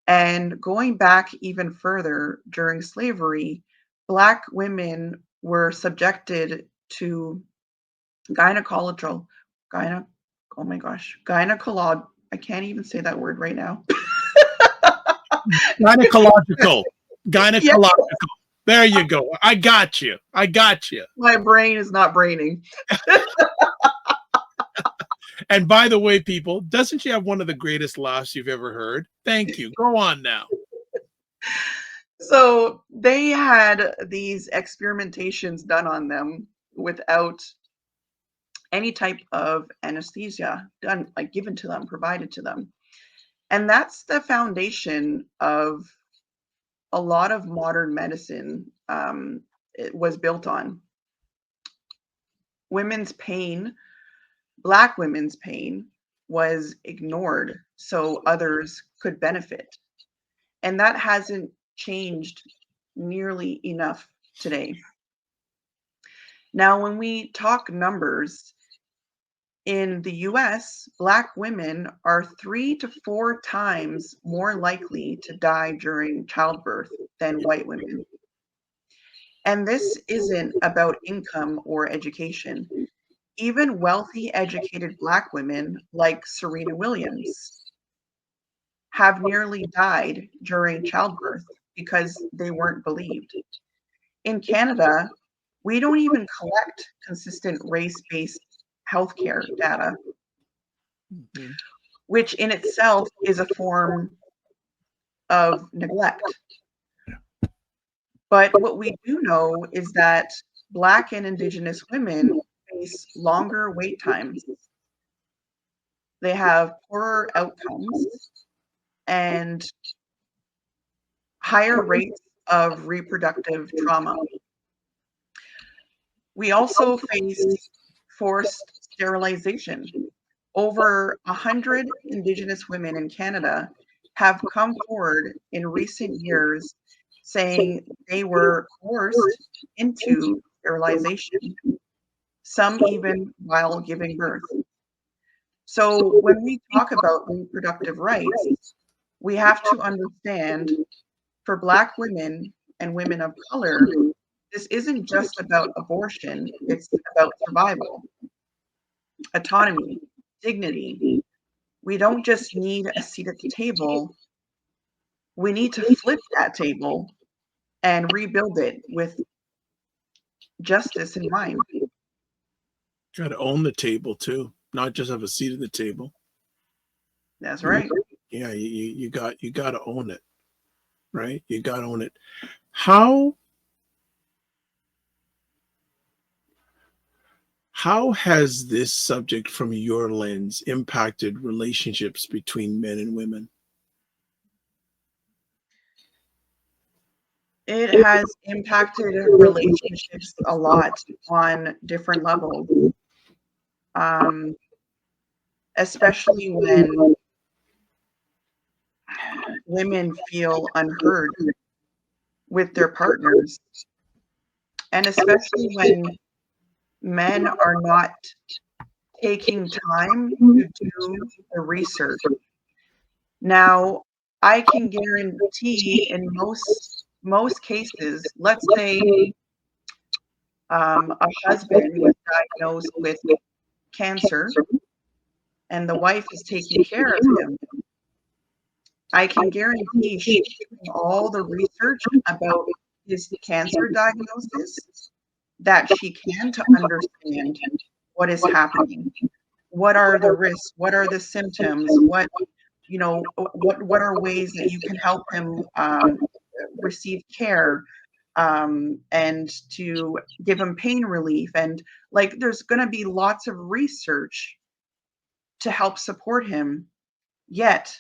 And going back even further, during slavery, Black women were subjected to gynecological, oh my gosh, I can't even say that word right now. Gynecological. Yes. There you go. I got you. My brain is not braining. And by the way, people, doesn't she have one of the greatest laughs you've ever heard? Thank you. Go on now. So they had these experimentations done on them without any type of anesthesia done, like given to them, provided to them. And that's the foundation of a lot of modern medicine. It was built on women's pain. Black women's pain was ignored so others could benefit. And that hasn't changed nearly enough today. Now, when we talk numbers, in the US, Black women are 3 to 4 times more likely to die during childbirth than white women. And this isn't about income or education. Even wealthy, educated Black women like Serena Williams have nearly died during childbirth because they weren't believed. In Canada, we don't even collect consistent race-based healthcare data, which in itself is a form of neglect. But what we do know is that Black and Indigenous women face longer wait times. They have poorer outcomes and higher rates of reproductive trauma. We also face forced sterilization. Over 100 Indigenous women in Canada have come forward in recent years saying they were coerced into sterilization, some even while giving birth. So when we talk about reproductive rights, we have to understand for Black women and women of color, this isn't just about abortion, it's about survival, autonomy, dignity. We don't just need a seat at the table, we need to flip that table and rebuild it with justice in mind. Got to own the table too, not just have a seat at the table. That's right. Yeah, you got to own it, right? You got to own it. How has this subject from your lens impacted relationships between men and women? It has impacted relationships a lot on different levels, especially when women feel unheard with their partners, and especially when men are not taking time to do the research. Now, I can guarantee in most cases, let's say a husband was diagnosed with cancer and the wife is taking care of him, I can guarantee she's doing all the research about his cancer diagnosis that she can to understand what is happening. What are the risks? What are the symptoms? What are ways that you can help him receive care, and to give him pain relief? And like, there's going to be lots of research to help support him. Yet,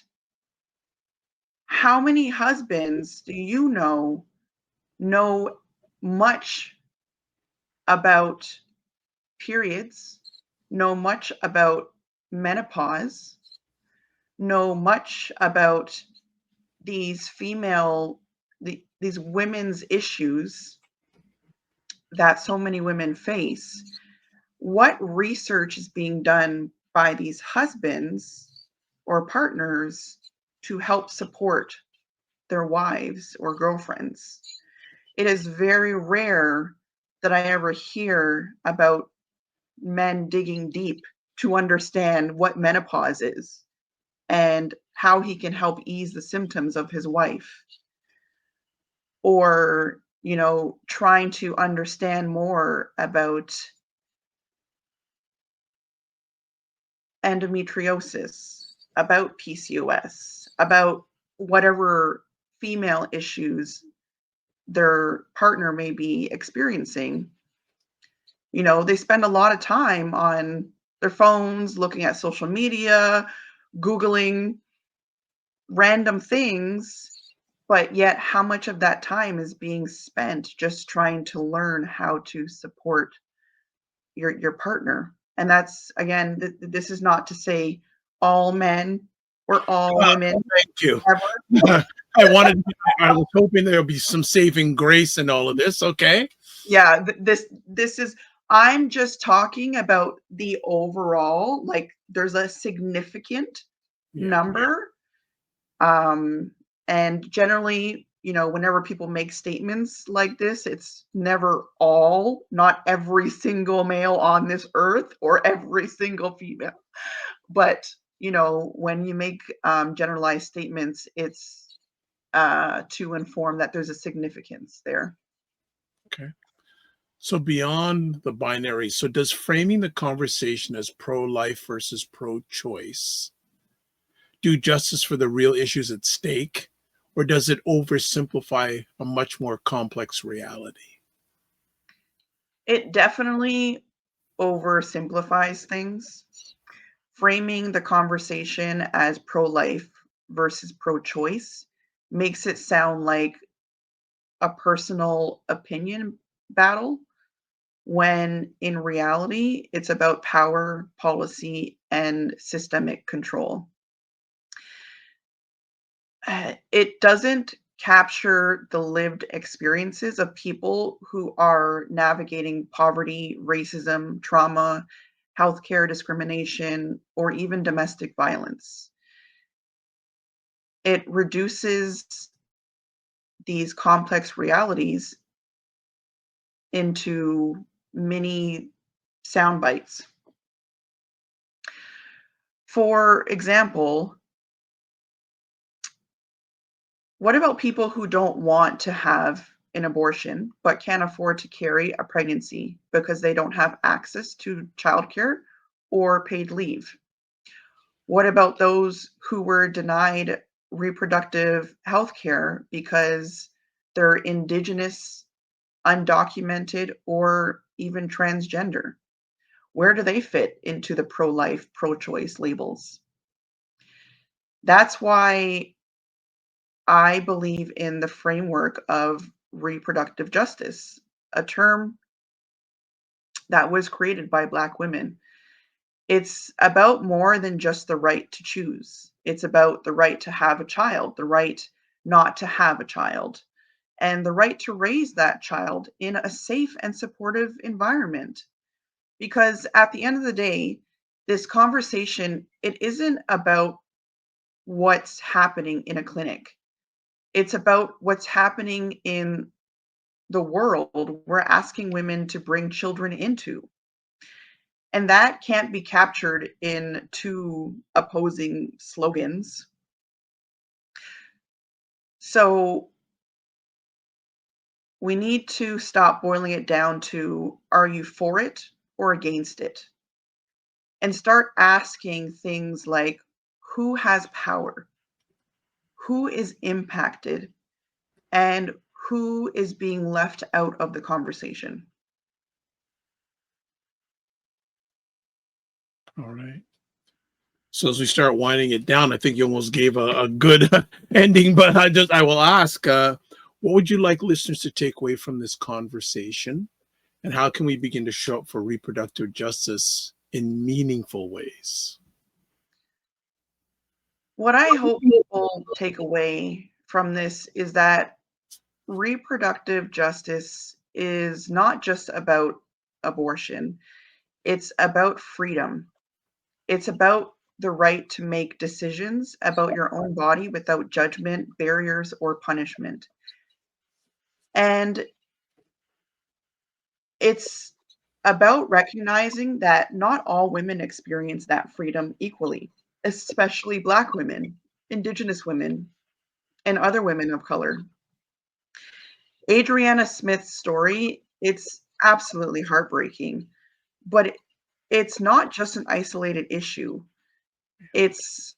how many husbands do you know much about periods, know much about menopause, know much about these these women's issues that so many women face? What research is being done by these husbands or partners to help support their wives or girlfriends? It is very rare that I ever hear about men digging deep to understand what menopause is and how he can help ease the symptoms of his wife, or trying to understand more about endometriosis, about PCOS, about whatever female issues their partner may be experiencing. They spend a lot of time on their phones, looking at social media, Googling random things, but yet how much of that time is being spent just trying to learn how to support your partner? And that's, again, this is not to say all men or all women. Thank you. I was hoping there'll be some saving grace in all of this. Okay. Yeah, this is, I'm just talking about the overall, like, there's a significant number. And generally, whenever people make statements like this, it's never not every single male on this earth or every single female. But, when you make generalized statements, it's to inform that there's a significance there. Okay. So beyond the binary, so does framing the conversation as pro-life versus pro-choice do justice for the real issues at stake, or does it oversimplify a much more complex reality? It definitely oversimplifies things. framing the conversation as pro-life versus pro-choice makes it sound like a personal opinion battle, when in reality, it's about power, policy, and systemic control. It doesn't capture the lived experiences of people who are navigating poverty, racism, trauma, healthcare discrimination, or even domestic violence. It reduces these complex realities into mini sound bites. For example, what about people who don't want to have an abortion but can't afford to carry a pregnancy because they don't have access to childcare or paid leave? What about those who were denied reproductive health care because they're Indigenous, undocumented, or even transgender? Where do they fit into the pro-life, pro-choice labels? That's why I believe in the framework of reproductive justice, a term that was created by Black women. It's about more than just the right to choose. It's about the right to have a child, the right not to have a child, and the right to raise that child in a safe and supportive environment. Because at the end of the day, this conversation, it isn't about what's happening in a clinic. It's about what's happening in the world we're asking women to bring children into. And that can't be captured in two opposing slogans. So we need to stop boiling it down to, are you for it or against it? And start asking things like, who has power? Who is impacted? And who is being left out of the conversation? All right. So as we start winding it down, I think you almost gave a good ending, but I will ask, what would you like listeners to take away from this conversation? And how can we begin to show up for reproductive justice in meaningful ways? What I hope people take away from this is that reproductive justice is not just about abortion, it's about freedom. It's about the right to make decisions about your own body without judgment, barriers, or punishment. And it's about recognizing that not all women experience that freedom equally, especially Black women, Indigenous women, and other women of color. Adriana Smith's story, it's absolutely heartbreaking, but it's not just an isolated issue. It's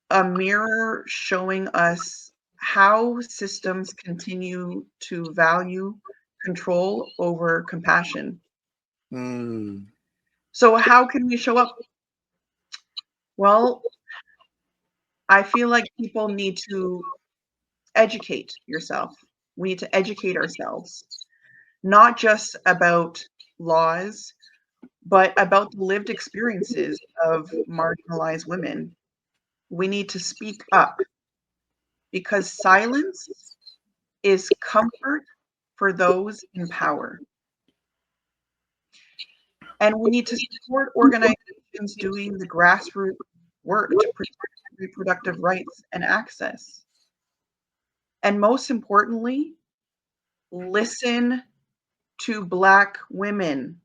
a mirror showing us how systems continue to value control over compassion. Mm. So how can we show up? Well, I feel like people need to educate yourself. We need to educate ourselves, not just about laws, but about the lived experiences of marginalized women. We need to speak up because silence is comfort for those in power. And we need to support organizations doing the grassroots work to protect reproductive rights and access. And most importantly, listen to Black women.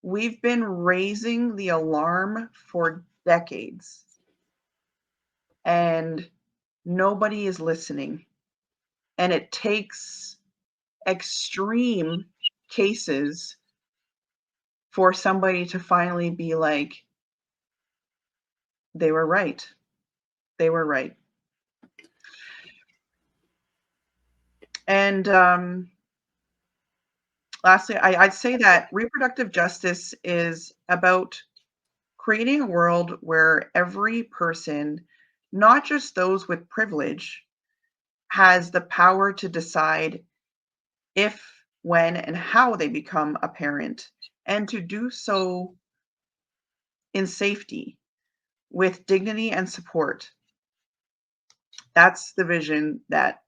We've been raising the alarm for decades, and nobody is listening. And it takes extreme cases for somebody to finally be like, they were right. They were right. And lastly, I'd say that reproductive justice is about creating a world where every person, not just those with privilege, has the power to decide if, when, and how they become a parent, and to do so in safety with dignity and support. That's the vision that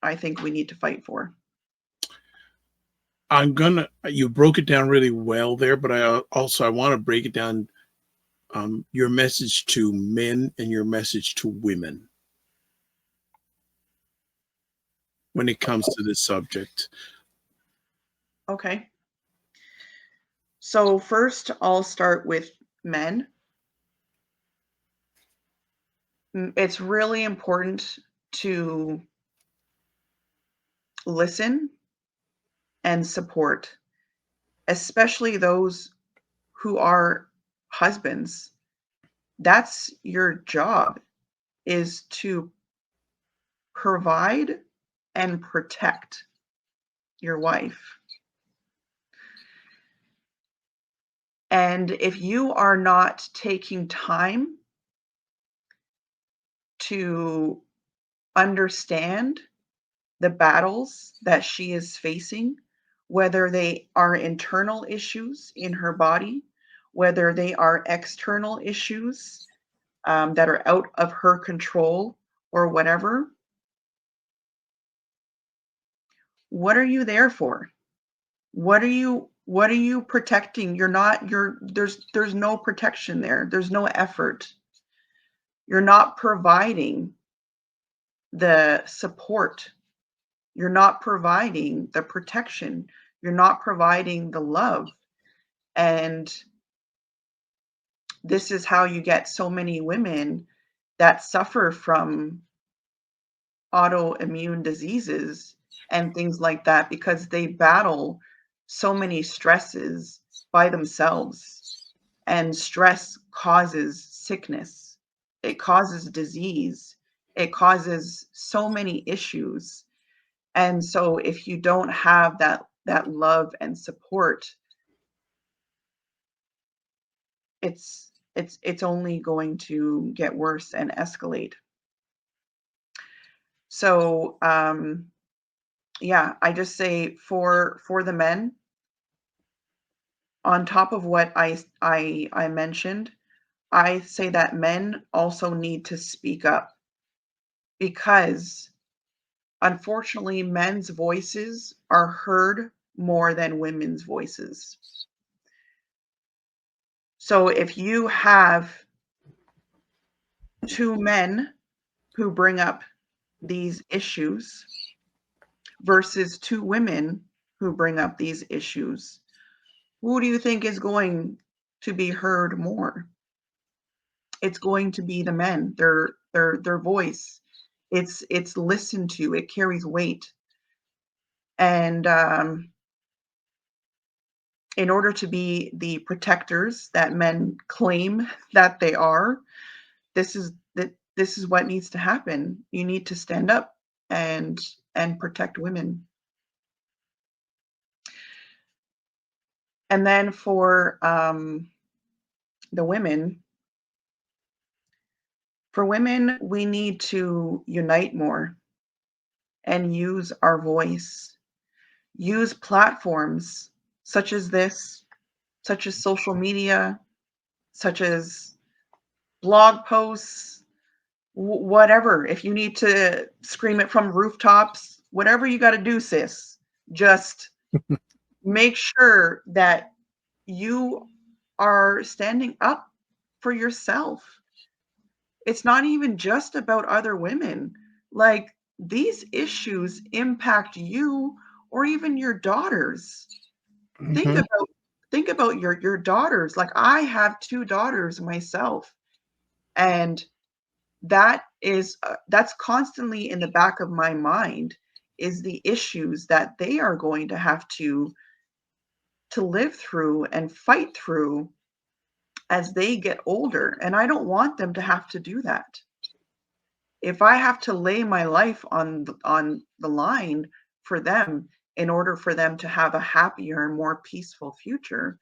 I think we need to fight for. You broke it down really well there, but I want to break it down, your message to men and your message to women when it comes to this subject. Okay. So first, I'll start with men. It's really important to listen and support, especially those who are husbands. That's your job, is to provide and protect your wife. And if you are not taking time to understand the battles that she is facing, whether they are internal issues in her body, whether they are external issues that are out of her control or whatever, what are you there for? What are you protecting? There's no protection there. There's no effort. You're not providing the support. You're not providing the protection. You're not providing the love. And this is how you get so many women that suffer from autoimmune diseases and things like that, because they battle so many stresses by themselves. And stress causes sickness. It causes disease. It causes so many issues. And so if you don't have that love and support, it's only going to get worse and escalate. So yeah, I just say for the men, on top of what I mentioned, I say that men also need to speak up, because unfortunately men's voices are heard more than women's voices. So if you have two men who bring up these issues versus two women who bring up these issues, who do you think is going to be heard more? It's going to be the men. Their voice, it's listened to. It carries weight. And in order to be the protectors that men claim that they are, this is what needs to happen. You need to stand up and protect women. And then for the women, we need to unite more and use our voice. Use platforms such as this, such as social media, such as blog posts, whatever. If you need to scream it from rooftops, whatever you got to do, sis, just make sure that you are standing up for yourself. It's not even just about other women. Like, these issues impact you or even your daughters. Mhm. Think about your daughters. Like, I have two daughters myself, and that's constantly in the back of my mind, is the issues that they are going to have to live through and fight through as they get older, and I don't want them to have to do that. If I have to lay my life on the line for them in order for them to have a happier and more peaceful future,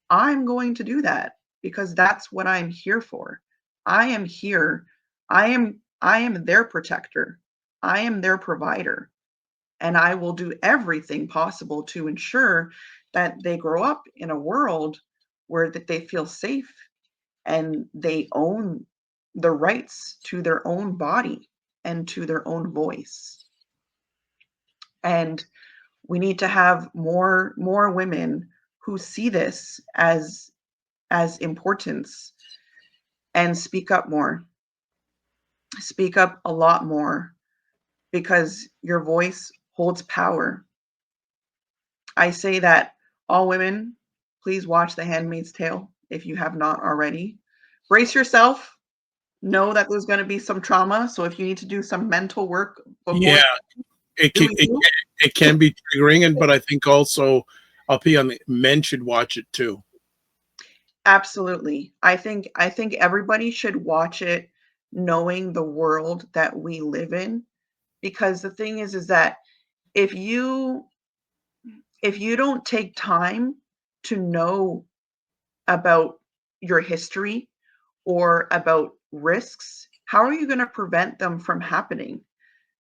I'm going to do that. because that's what I'm here for. I am here. I am their protector. I am their provider. And I will do everything possible to ensure that they grow up in a world where that they feel safe and they own the rights to their own body and to their own voice. And we need to have more women who see this as importance and speak up more. Speak up a lot more, because your voice holds power. I say that all women, please watch The Handmaid's Tale if you have not already. Brace yourself. Know that there's going to be some trauma. So if you need to do some mental work before, Yeah, it can be triggering, but I think also men should watch it too. Absolutely. I think everybody should watch it knowing the world that we live in, because the thing is that if you don't take time to know about your history or about risks, how are you going to prevent them from happening?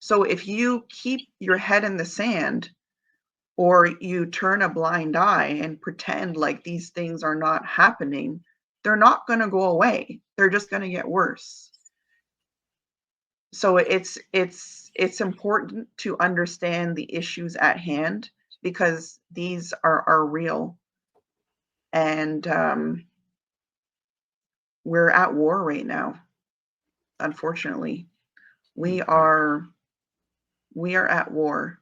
So if you keep your head in the sand, or you turn a blind eye and pretend like these things are not happening, they're not going to go away. They're just going to get worse. So it's important to understand the issues at hand, because these are real. And we're at war right now. Unfortunately, we are at war,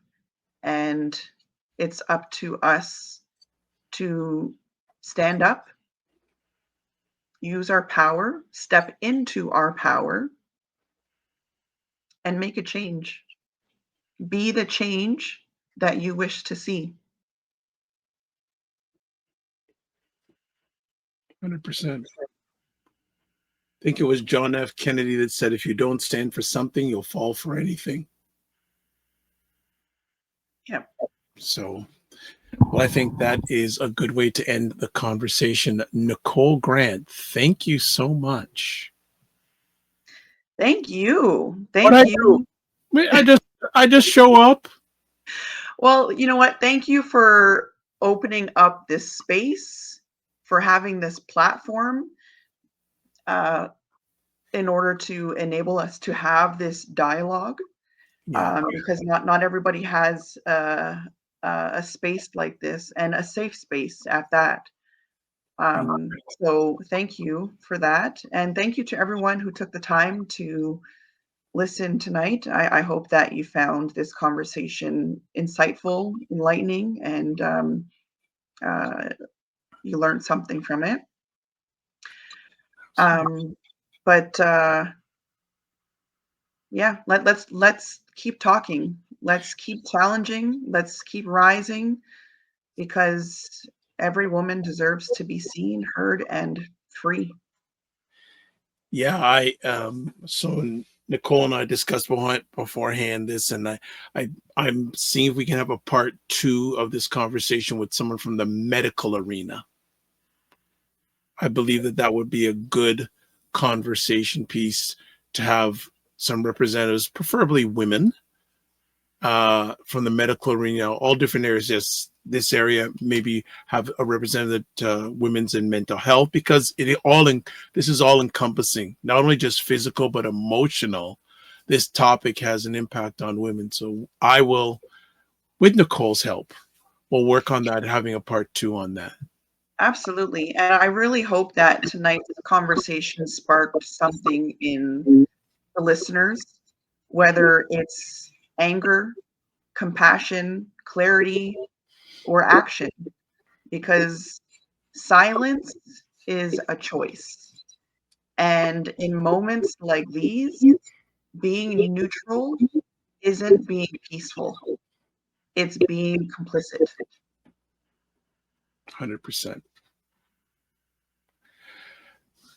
and it's up to us to stand up, use our power, step into our power, and make a change. Be the change that you wish to see. 100%. I think it was John F. Kennedy that said, if you don't stand for something, you'll fall for anything. Yep. So, well, I think that is a good way to end the conversation. Nicolle Grant, thank you so much. Thank you. Thank you. I just show up. Well, you know what? Thank you for opening up this space, for having this platform, in order to enable us to have this dialogue, because not everybody has a space like this, and a safe space at that. So thank you for that. And thank you to everyone who took the time to listen tonight. I hope that you found this conversation insightful, enlightening, and you learned something from it. Yeah, let's keep talking. Let's keep challenging. Let's keep rising, because every woman deserves to be seen, heard, and free. Yeah, so Nicolle and I discussed beforehand this, and I'm seeing if we can have a part 2 of this conversation with someone from the medical arena. I believe that would be a good conversation piece to have some representatives, preferably women, from the medical arena, all different areas. This area, maybe have a representative to women's and mental health, because this is all encompassing, not only just physical but emotional. This topic has an impact on women. So I will, with Nicolle's help, we'll work on that, having a part 2 on that. Absolutely. And I really hope that tonight's conversation sparked something in the listeners, whether it's anger, compassion, clarity, or action, because silence is a choice. And in moments like these, being neutral isn't being peaceful. It's being complicit. 100%.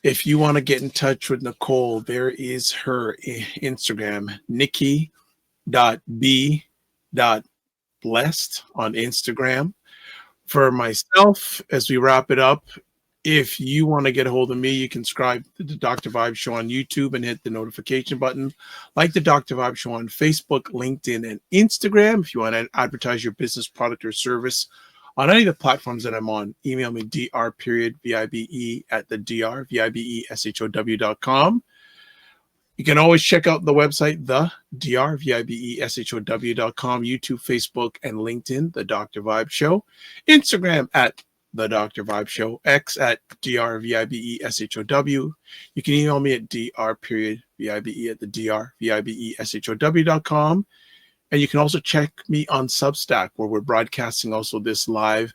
If you want to get in touch with Nicolle, there is her Instagram, nikki.b.blessed on Instagram. For myself, as we wrap it up, If you want to get a hold of me, you can subscribe to the Dr. Vibe Show on YouTube and hit the notification button. Like the Dr. Vibe Show on Facebook, LinkedIn, and Instagram. If you want to advertise your business, product, or service on any of the platforms that I'm on, email me dr.vibe at the drvibeshow.com. You can always check out the website, the drvibeshow.com, YouTube, Facebook, and LinkedIn, The Dr. Vibe Show, Instagram at The Dr. Vibe Show, X at drvibeshow. You can email me at dr.vibe at the drvibeshow.com. And you can also check me on Substack, where we're broadcasting also this live.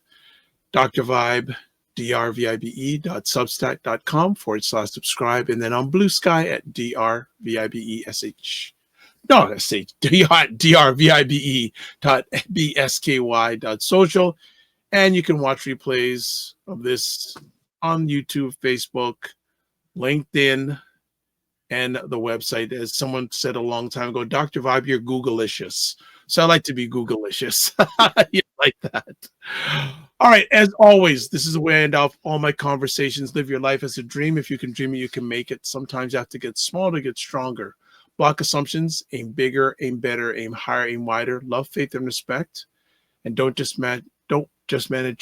Dr. Vibe, drvibe.substack.com/subscribe. And then on Blue Sky at drvibe.bsky.social. And you can watch replays of this on YouTube, Facebook, LinkedIn, and the website. As someone said a long time ago, Dr. Vibe, you're Google-licious. So I like to be Google-licious. You like that. All right. As always, this is the way I end off all my conversations. Live your life as a dream. If you can dream it, you can make it. Sometimes you have to get small to get stronger. Block assumptions. Aim bigger, aim better, aim higher, aim wider. Love, faith, and respect. And don't just manage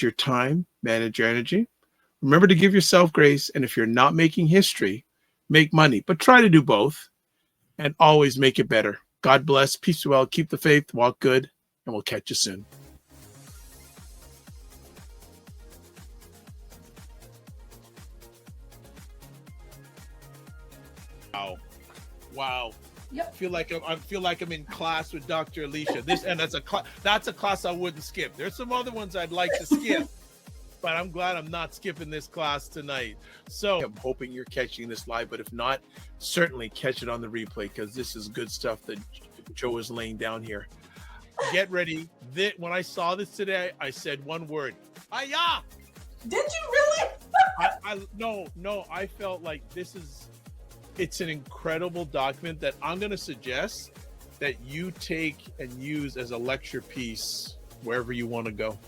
your time, manage your energy. Remember to give yourself grace. And if you're not making history, make money, but try to do both and always make it better. God bless. Peace well. Keep the faith. Walk good. And we'll catch you soon. Wow. Yep. I feel like I'm in class with Dr. Alicia. That's a class I wouldn't skip. There's some other ones I'd like to skip. But I'm glad I'm not skipping this class tonight. So I'm hoping you're catching this live, but if not, certainly catch it on the replay, because this is good stuff that Joe is laying down here. Get ready. When I saw this today, I said one word. Hi-ya! Did you really? No, I felt like it's an incredible document that I'm going to suggest that you take and use as a lecture piece wherever you want to go.